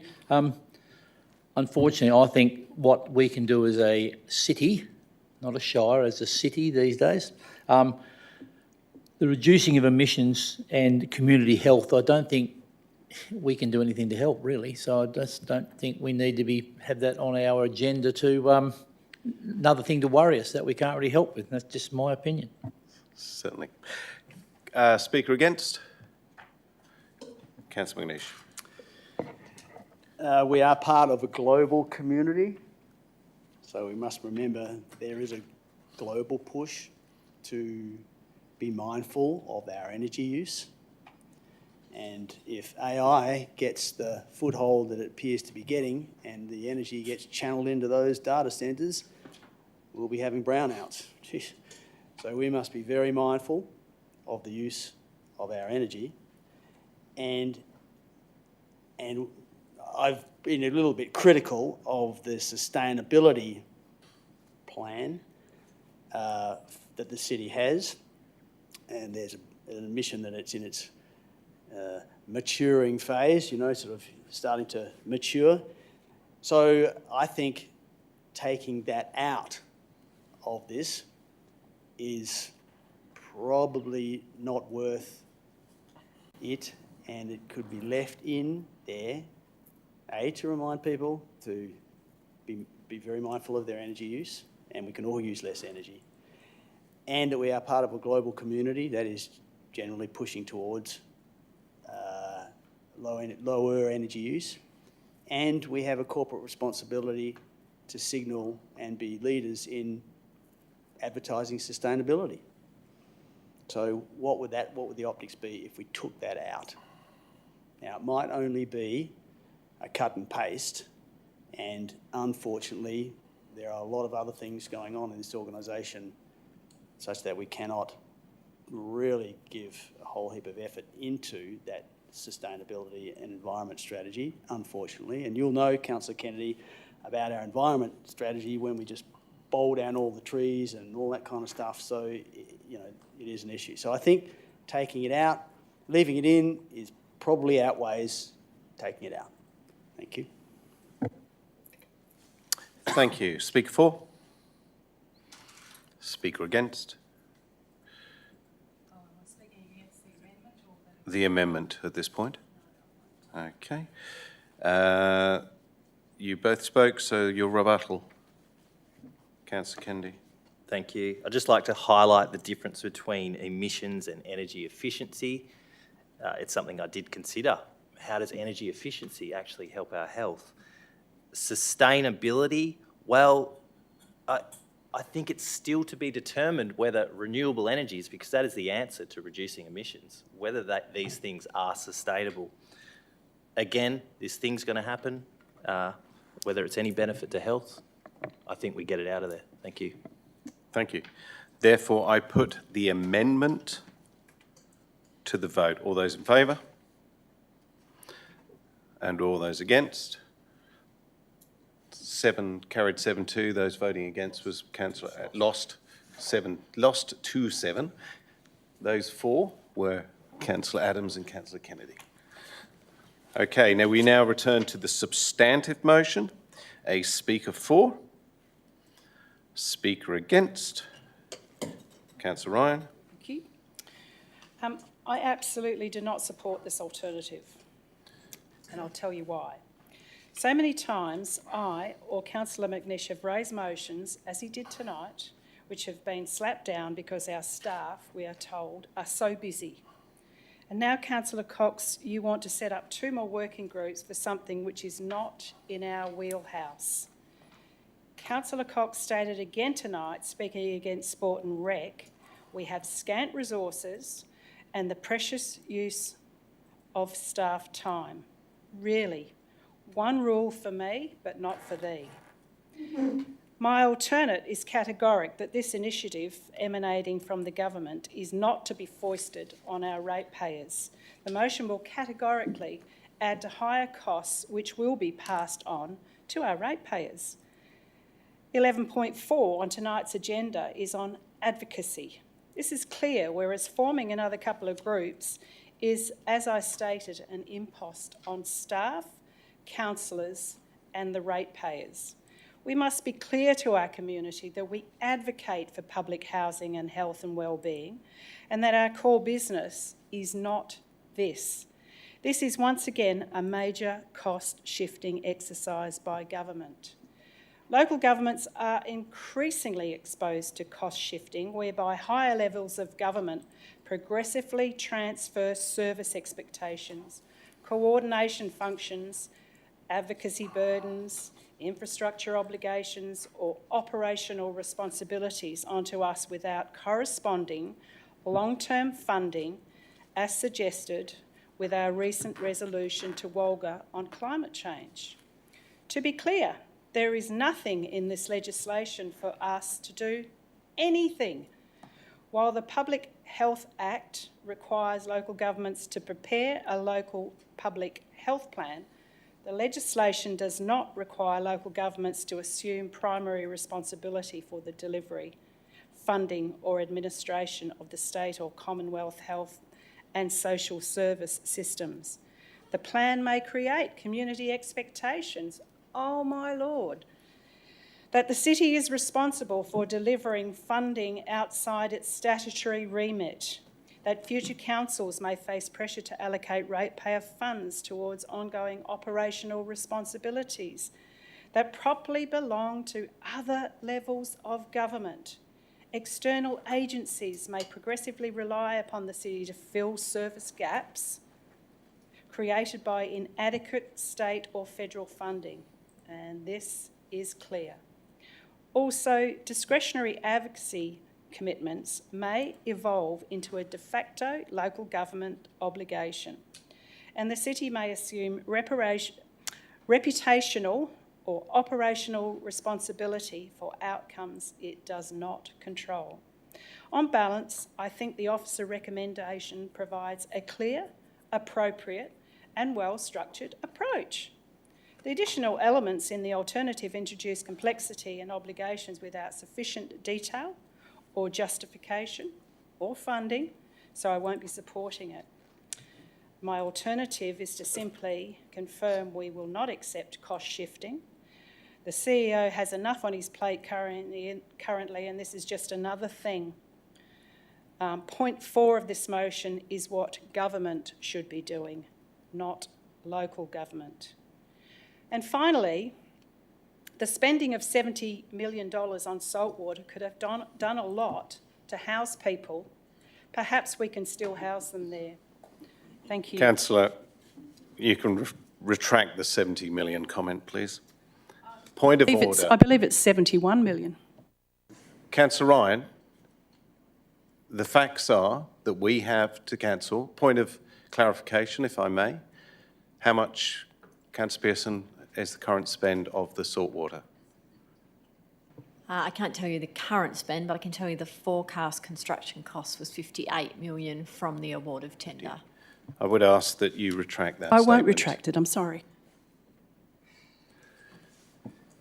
Unfortunately, I think what we can do as a city, not a shire, as a city these days, the reducing of emissions and community health, I don't think we can do anything to help, really. So I just don't think we need to have that on our agenda to another thing to worry us that we can't really help with. That's just my opinion. Certainly. Speaker against? Councillor McNeish. We are part of a global community, so we must remember there is a global push to be mindful of our energy use. And if AI gets the foothold that it appears to be getting and the energy gets channeled into those data centres, we'll be having brownouts. Jeez. So we must be very mindful of the use of our energy. And I've been a little bit critical of the sustainability plan that the city has. And there's an admission that it's in its maturing phase, sort of starting to mature. So I think taking that out of this is probably not worth it, and it could be left in there, to remind people to be very mindful of their energy use, and we can all use less energy. And that we are part of a global community that is generally pushing towards lower energy use. And we have a corporate responsibility to signal and be leaders in advertising sustainability. So what would the optics be if we took that out? Now, it might only be a cut and paste, and unfortunately, there are a lot of other things going on in this organisation such that we cannot really give a whole heap of effort into that sustainability and environment strategy, unfortunately. And you'll know, Councillor Kennedy, about our environment strategy when we just bowl down all the trees and all that kind of stuff. So, it is an issue. So I think taking it out, leaving it in, is probably outweighs taking it out. Thank you. Thank you. Speaker for? Speaker against? The amendment at this point. Okay. You both spoke, so your rebuttal. Councillor Kennedy. Thank you. I'd just like to highlight the difference between emissions and energy efficiency. It's something I did consider. how does energy efficiency actually help our health? Sustainability, well, I think it's still to be determined whether renewable energies, because that is the answer to reducing emissions, whether these things are sustainable. Again, this thing's going to happen. Whether it's any benefit to health, I think we get it out of there. Thank you. Thank you. Therefore, I put the amendment to the vote. All those in favour? And all those against? 7 carried 7-2. Those voting against was Councillor lost 2-7. Those 4 were Councillor Adams and Councillor Kennedy. Okay, now we return to the substantive motion. A speaker for, speaker against. Councillor Ryan. Thank you. I absolutely do not support this alternative, and I'll tell you why. So many times I or Councillor McNish have raised motions, as he did tonight, which have been slapped down because our staff, we are told, are so busy. And now, Councillor Cox, you want to set up 2 more working groups for something which is not in our wheelhouse. Councillor Cox stated again tonight, speaking against Sport and Rec, we have scant resources and the precious use of staff time. Really, one rule for me, but not for thee. My alternate is categoric that this initiative emanating from the government is not to be foisted on our ratepayers. The motion will categorically add to higher costs which will be passed on to our ratepayers. 11.4 on tonight's agenda is on advocacy. This is clear, whereas forming another couple of groups is, as I stated, an impost on staff, councillors and the ratepayers. We must be clear to our community that we advocate for public housing and health and wellbeing, and that our core business is not this. This is once again a major cost-shifting exercise by government. Local governments are increasingly exposed to cost shifting, whereby higher levels of government progressively transfer service expectations, coordination functions, advocacy burdens, infrastructure obligations or operational responsibilities onto us without corresponding long-term funding, as suggested with our recent resolution to Walga on climate change. To be clear, there is nothing in this legislation for us to do anything. While the Public Health Act requires local governments to prepare a local public health plan, the legislation does not require local governments to assume primary responsibility for the delivery, funding or administration of the state or Commonwealth health and social service systems. The plan may create community expectations, oh my Lord, that the city is responsible for delivering funding outside its statutory remit, that future councils may face pressure to allocate ratepayer funds towards ongoing operational responsibilities that properly belong to other levels of government. External agencies may progressively rely upon the city to fill service gaps created by inadequate state or federal funding, and this is clear. Also, discretionary advocacy commitments may evolve into a de facto local government obligation, and the city may assume reputational or operational responsibility for outcomes it does not control. On balance, I think the officer recommendation provides a clear, appropriate and well-structured approach. The additional elements in the alternative introduce complexity and obligations without sufficient detail or justification or funding, so I won't be supporting it. My alternative is to simply confirm we will not accept cost shifting. The CEO has enough on his plate currently, and this is just another thing. Point 4 of this motion is what government should be doing, not local government. And finally, the spending of $70 million on saltwater could have done a lot to house people. Perhaps we can still house them there. Thank you. Councillor You can retract the 70 million comment, please. Point of order. I believe it's 71 million. Councillor Ryan, the facts are that we have to cancel. Point of clarification, if I may. How much, Councillor Pearson, is the current spend of the saltwater? I can't tell you the current spend, but I can tell you the forecast construction cost was 58 million from the award of tender. I would ask that you retract that I statement. won't retract it, I'm sorry.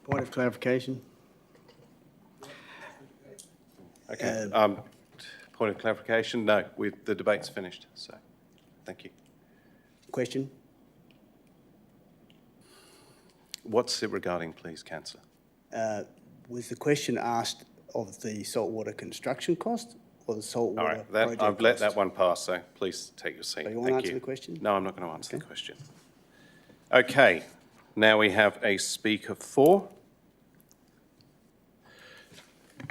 Point of clarification. Okay. Point of clarification, no, the debate's finished, so thank you. Question? What's it regarding, please, Councillor? Was the question asked of the saltwater construction cost or the saltwater All right, project I've let cost? that one pass, so please take your seat. So you want to answer the question? No, I'm not going to answer the question. Okay, now we have a speaker 4.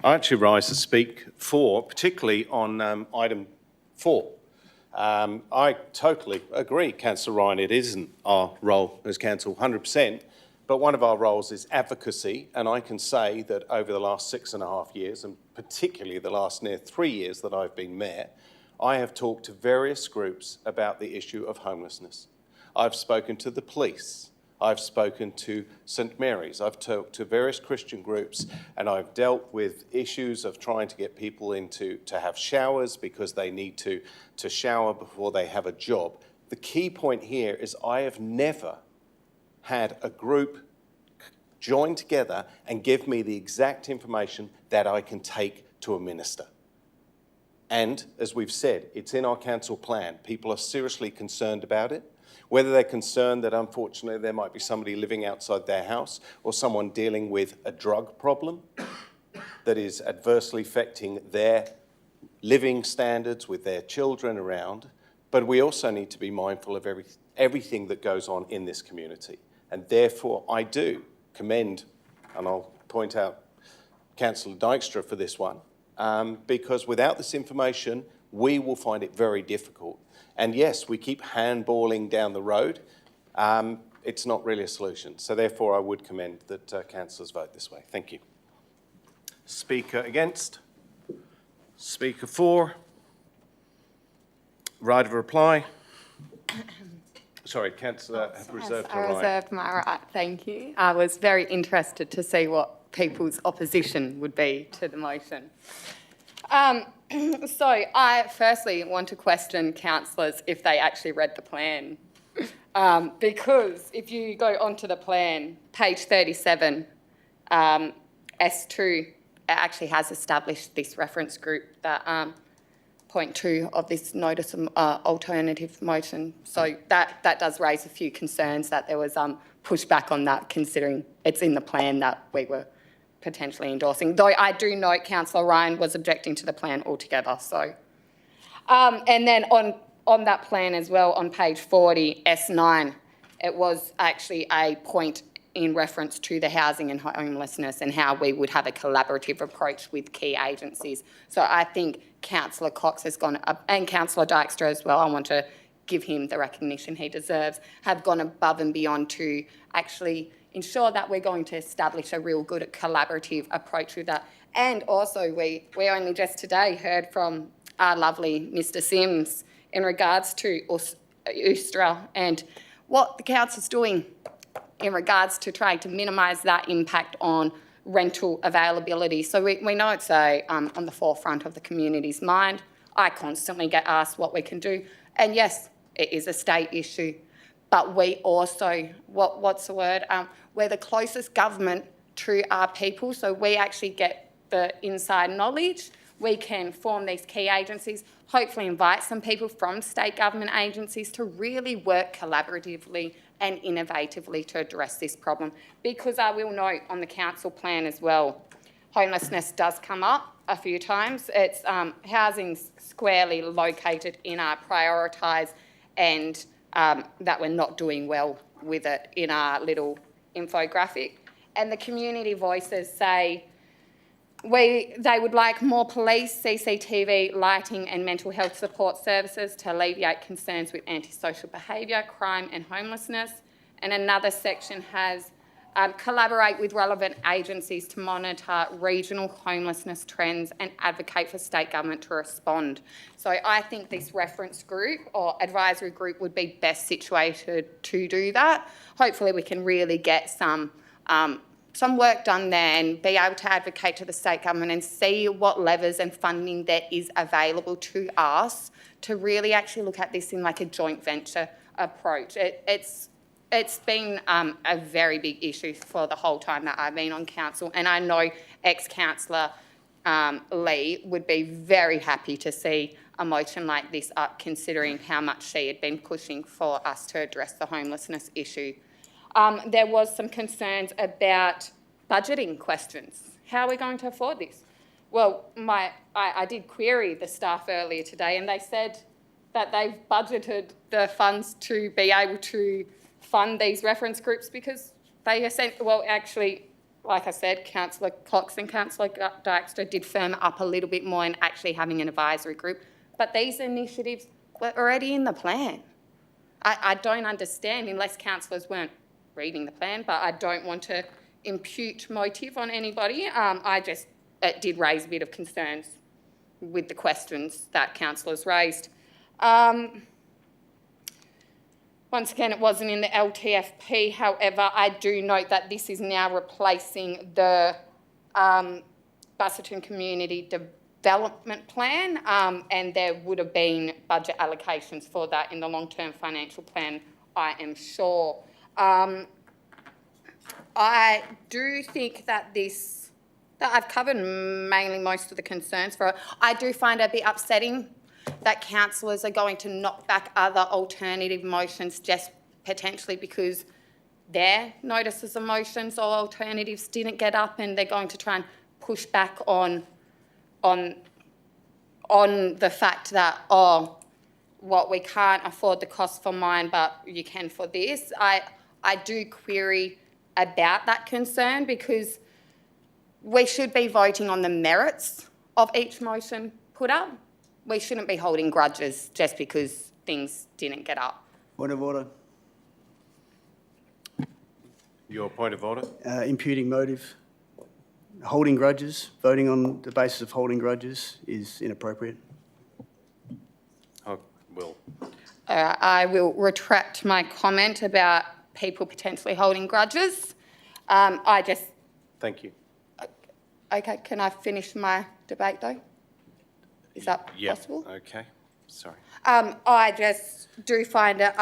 I actually rise to speak for, particularly on item 4. I totally agree, Councillor Ryan, it isn't our role as council, 100%, but one of our roles is advocacy, and I can say that over the last 6.5 years, and particularly the last near 3 years that I've been mayor, I have talked to various groups about the issue of homelessness. I've spoken to the police. I've spoken to St Mary's, I've talked to various Christian groups, and I've dealt with issues of trying to get people to have showers because they need to shower before they have a job. The key point here is I have never had a group join together and give me the exact information that I can take to a minister. And as we've said, it's in our council plan. People are seriously concerned about it. Whether they're concerned that unfortunately there might be somebody living outside their house or someone dealing with a drug problem that is adversely affecting their living standards with their children around. But we also need to be mindful of everything that goes on in this community. And therefore I do commend, and I'll point out Councillor Dykstra for this one, because without this information, we will find it very difficult. And yes, we keep handballing down the road. It's not really a solution. So therefore, I would commend that councillors vote this way. Thank you. Speaker against? Speaker for? Right of reply? Sorry, councillor have reserved her right. I reserved my right, thank you. I was very interested to see what people's opposition would be to the motion. So I firstly want to question councillors if they actually read the plan. Because if you go onto the plan, page 37, S2, it actually has established this reference group that point 2 of this notice of alternative motion. So that does raise a few concerns that there was pushback on that, considering it's in the plan that we were potentially endorsing. Though I do note Councillor Ryan was objecting to the plan altogether. So, and then on that plan as well, on page 40, S9, it was actually a point in reference to the housing and homelessness and how we would have a collaborative approach with key agencies. So I think Councillor Cox has gone up, and Councillor Dykstra as well, I want to give him the recognition he deserves, have gone above and beyond to actually ensure that we're going to establish a real good collaborative approach with that. And also we only just today heard from our lovely Mr Sims in regards to Ustra and what the council's doing in regards to trying to minimise that impact on rental availability. So we know it's on the forefront of the community's mind. I constantly get asked what we can do. And yes, it is a state issue, but we also, what's the word? We're the closest government to our people, so we actually get the inside knowledge. We can form these key agencies, hopefully invite some people from state government agencies to really work collaboratively and innovatively to address this problem. Because I will note on the council plan as well, homelessness does come up a few times. It's housing squarely located in our prioritised and that we're not doing well with it in our little infographic. And the community voices say, They would like more police, CCTV, lighting and mental health support services to alleviate concerns with antisocial behaviour, crime and homelessness. And another section has collaborate with relevant agencies to monitor regional homelessness trends and advocate for state government to respond. So I think this reference group or advisory group would be best situated to do that. Hopefully we can really get some work done there and be able to advocate to the state government and see what levers and funding there is available to us to really actually look at this in like a joint venture approach. It's been a very big issue for the whole time that I've been on council, and I know ex-councillor Lee would be very happy to see a motion like this up, considering how much she had been pushing for us to address the homelessness issue. There was some concerns about budgeting questions. How are we going to afford this? Well, I did query the staff earlier today, and they said that they've budgeted the funds to be able to fund these reference groups because they actually, like I said, Councillor Cox and Councillor Dykstra did firm up a little bit more in actually having an advisory group. But these initiatives were already in the plan. I don't understand, unless councillors weren't reading the plan, but I don't want to impute motive on anybody. It did raise a bit of concerns with the questions that councillors raised. Once again, it wasn't in the LTFP. However, I do note that this is now replacing the Busselton Community Development Plan, and there would have been budget allocations for that in the long-term financial plan, I am sure. I do think that that I've covered mainly most of the concerns for it. I do find it a bit upsetting that councillors are going to knock back other alternative motions just potentially because their notices of motions or alternatives didn't get up, and they're going to try and push back on the fact that, we can't afford the cost for mine, but you can for this. I do query about that concern because we should be voting on the merits of each motion put up. We shouldn't be holding grudges just because things didn't get up. Point of order. Your point of order? Imputing motive. Holding grudges, voting on the basis of holding grudges is inappropriate. I will retract my comment about people potentially holding grudges. Thank you. Okay, can I finish my debate though? Is that possible? Okay, sorry. I just do find it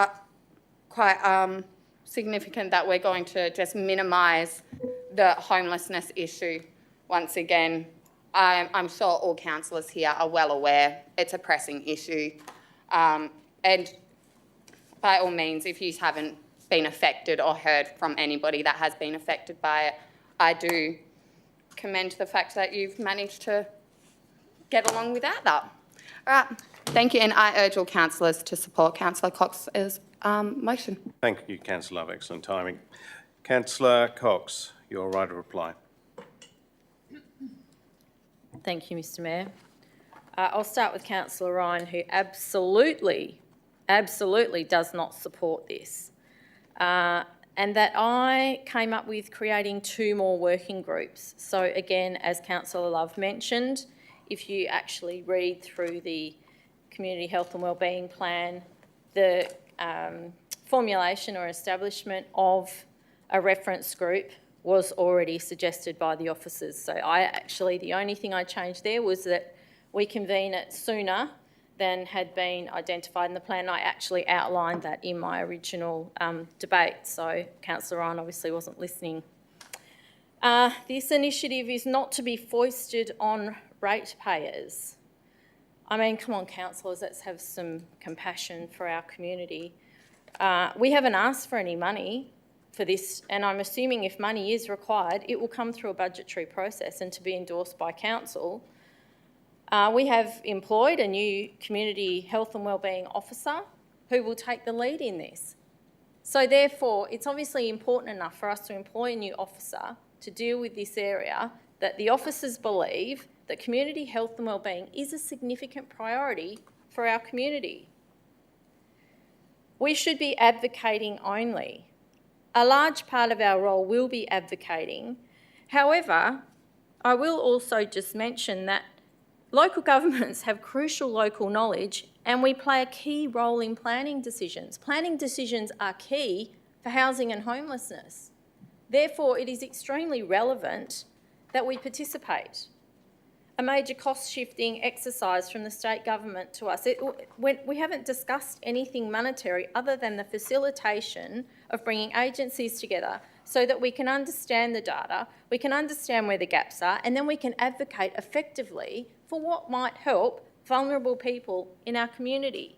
quite significant that we're going to just minimise the homelessness issue. Once again, I'm sure all councillors here are well aware it's a pressing issue. And by all means, if you haven't been affected or heard from anybody that has been affected by it, I do commend the fact that you've managed to get along without that. All right, thank you, and I urge all councillors to support Councillor Cox's motion. Thank you, Councillor Love. Excellent timing. Councillor Cox, your right of reply. Thank you, Mr Mayor. I'll start with Councillor Ryan, who absolutely does not support this. And that I came up with creating 2 more working groups. So again, as Councillor Love mentioned, if you actually read through the Community Health and Wellbeing Plan, the formulation or establishment of a reference group was already suggested by the officers. So the only thing I changed there was that we convene it sooner than had been identified in the plan. I actually outlined that in my original debate, so Councillor Ryan obviously wasn't listening. This initiative is not to be foisted on ratepayers. I mean, come on, councillors, let's have some compassion for our community. We haven't asked for any money for this, and I'm assuming if money is required, it will come through a budgetary process and to be endorsed by council. We have employed a new Community Health and Wellbeing Officer who will take the lead in this. So therefore, it's obviously important enough for us to employ a new officer to deal with this area that the officers believe that community health and wellbeing is a significant priority for our community. We should be advocating only. A large part of our role will be advocating. However, I will also just mention that local governments have crucial local knowledge and we play a key role in planning decisions. Planning decisions are key for housing and homelessness. Therefore, it is extremely relevant that we participate. A major cost-shifting exercise from the state government to us. We haven't discussed anything monetary other than the facilitation of bringing agencies together so that we can understand the data, we can understand where the gaps are, and then we can advocate effectively for what might help vulnerable people in our community.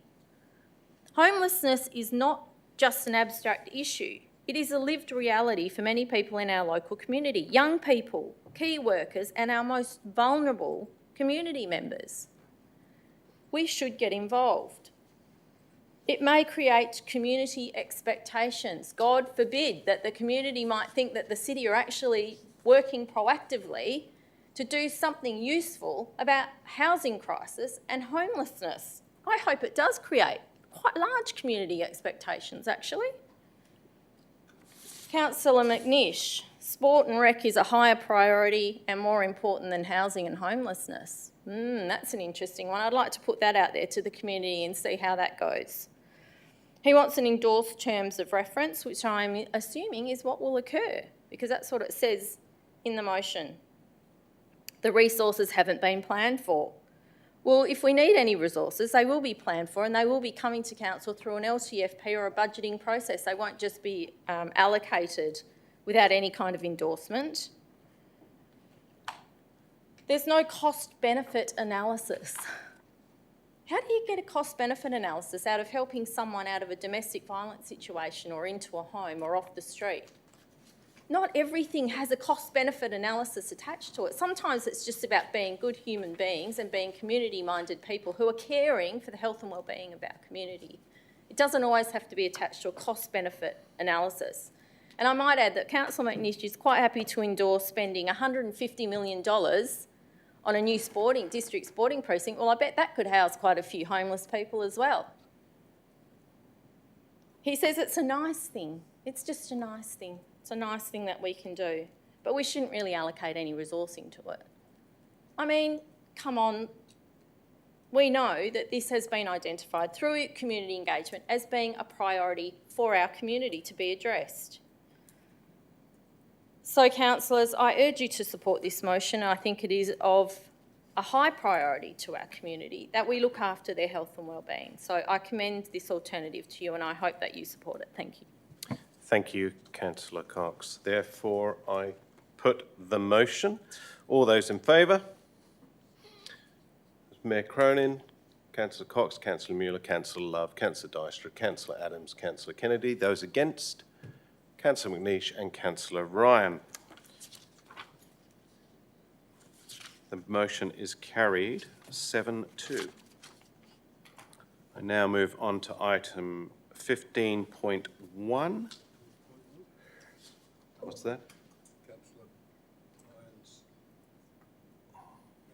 Homelessness is not just an abstract issue. It is a lived reality for many people in our local community, young people, key workers, and our most vulnerable community members. We should get involved. It may create community expectations. God forbid that the community might think that the city are actually working proactively to do something useful about housing crisis and homelessness. I hope it does create quite large community expectations, actually. Councillor McNish, sport and rec is a higher priority and more important than housing and homelessness. That's an interesting one. I'd like to put that out there to the community and see how that goes. He wants an endorsed terms of reference, which I'm assuming is what will occur, because that's what it says in the motion. The resources haven't been planned for. Well, if we need any resources, they will be planned for and they will be coming to council through an LTFP or a budgeting process. They won't just be allocated without any kind of endorsement. There's no cost-benefit analysis. How do you get a cost-benefit analysis out of helping someone out of a domestic violence situation or into a home or off the street? Not everything has a cost-benefit analysis attached to it. Sometimes it's just about being good human beings and being community-minded people who are caring for the health and wellbeing of our community. It doesn't always have to be attached to a cost-benefit analysis. And I might add that Councillor McNish is quite happy to endorse spending $150 million on a new district sporting precinct. Well, I bet that could house quite a few homeless people as well. He says it's a nice thing. It's just a nice thing. It's a nice thing that we can do, but we shouldn't really allocate any resourcing to it. I mean, come on. We know that this has been identified through community engagement as being a priority for our community to be addressed. So, councillors, I urge you to support this motion. I think it is of a high priority to our community that we look after their health and wellbeing. So I commend this alternative to you and I hope that you support it. Thank you. Thank you, Councillor Cox. Therefore, I put the motion. All those in favour? Mayor Cronin, Councillor Cox, Councillor Mueller, Councillor Love, Councillor Dijkstra, Councillor Adams, Councillor Kennedy. Those against? Councillor McNish and Councillor Ryan. The motion is carried 7-2. I now move on to item 15.1. What's that? Councillor Ryan's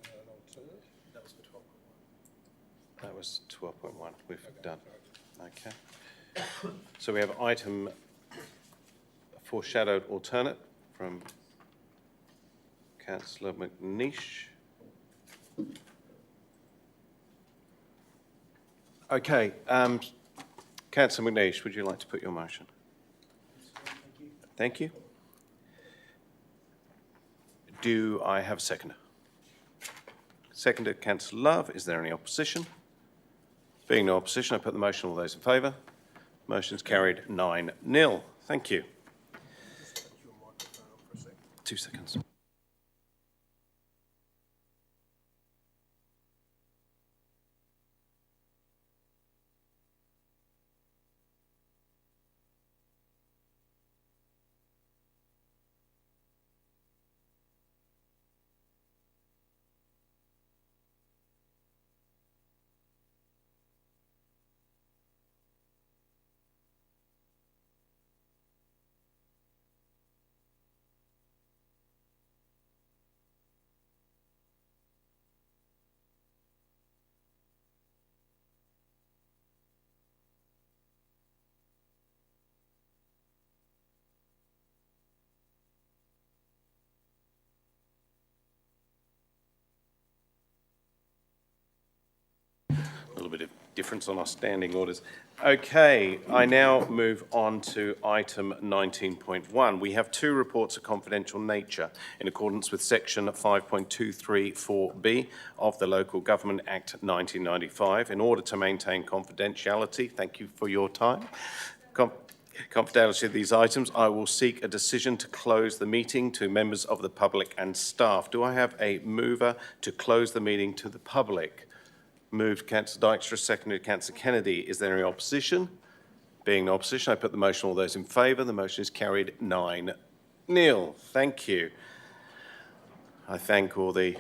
an alternate. That was for 12.1. That was 12.1. We've done. Okay. So we have item foreshadowed alternate from Councillor McNish. Okay. Councillor McNish, would you like to put your motion? Thank you. Do I have a seconder? Seconder, Councillor Love. Is there any opposition? Being no opposition, I put the motion. All those in favour? Motion's carried 9-0. Thank you. 2 seconds. difference on our standing orders. Okay, I now move on to item 19.1. We have two reports of confidential nature in accordance with section 5.234B of the Local Government Act 1995. In order to maintain confidentiality, thank you for your time. Confidentiality of these items, I will seek a decision to close the meeting to members of the public and staff. Do I have a mover to close the meeting to the public? Moved Councillor Dykstra, seconded Councillor Kennedy. Is there any opposition? Being no opposition, I put the motion. All those in favour, the motion is carried 9-0. Thank you. I thank all the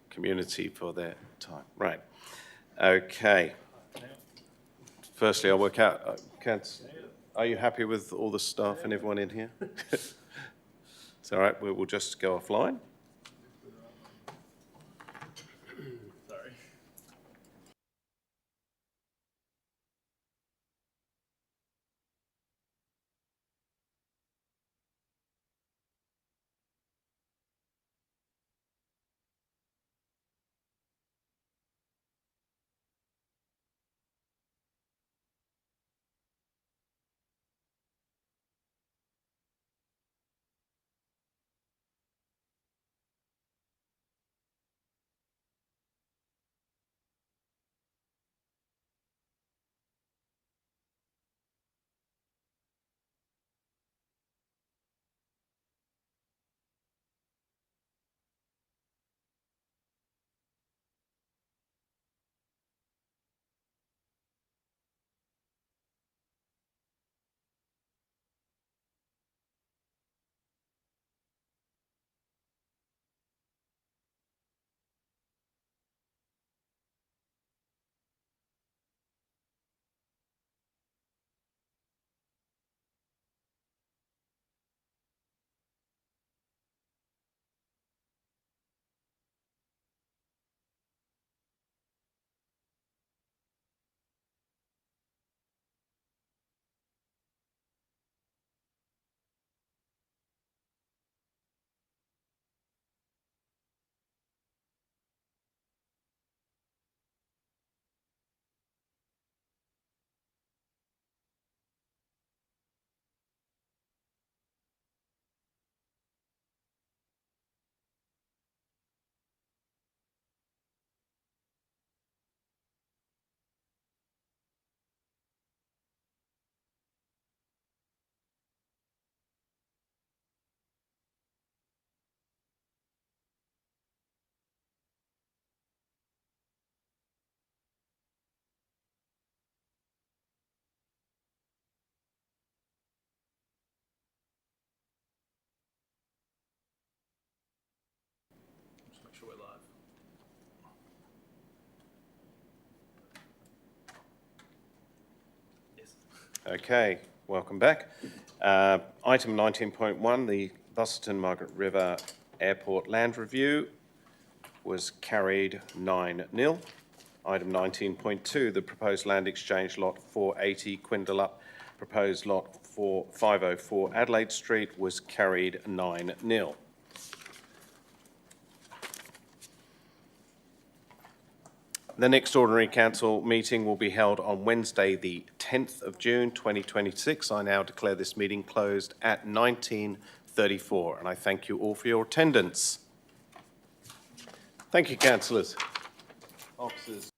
community for their time. Right. Okay. Firstly, I'll work out. Are you happy with all the staff and everyone in here? It's all right. We'll just go offline. Okay, welcome back. Item 19.1, the Busselton Margaret River Airport Land Review was carried 9-0. Item 19.2, the proposed land exchange lot 480 Quindalup, proposed lot 504 Adelaide Street was carried 9-0. The next ordinary council meeting will be held on Wednesday, the 10th of June, 2026. I now declare this meeting closed at 19:34, and I thank you all for your attendance. Thank you, councillors. Officers.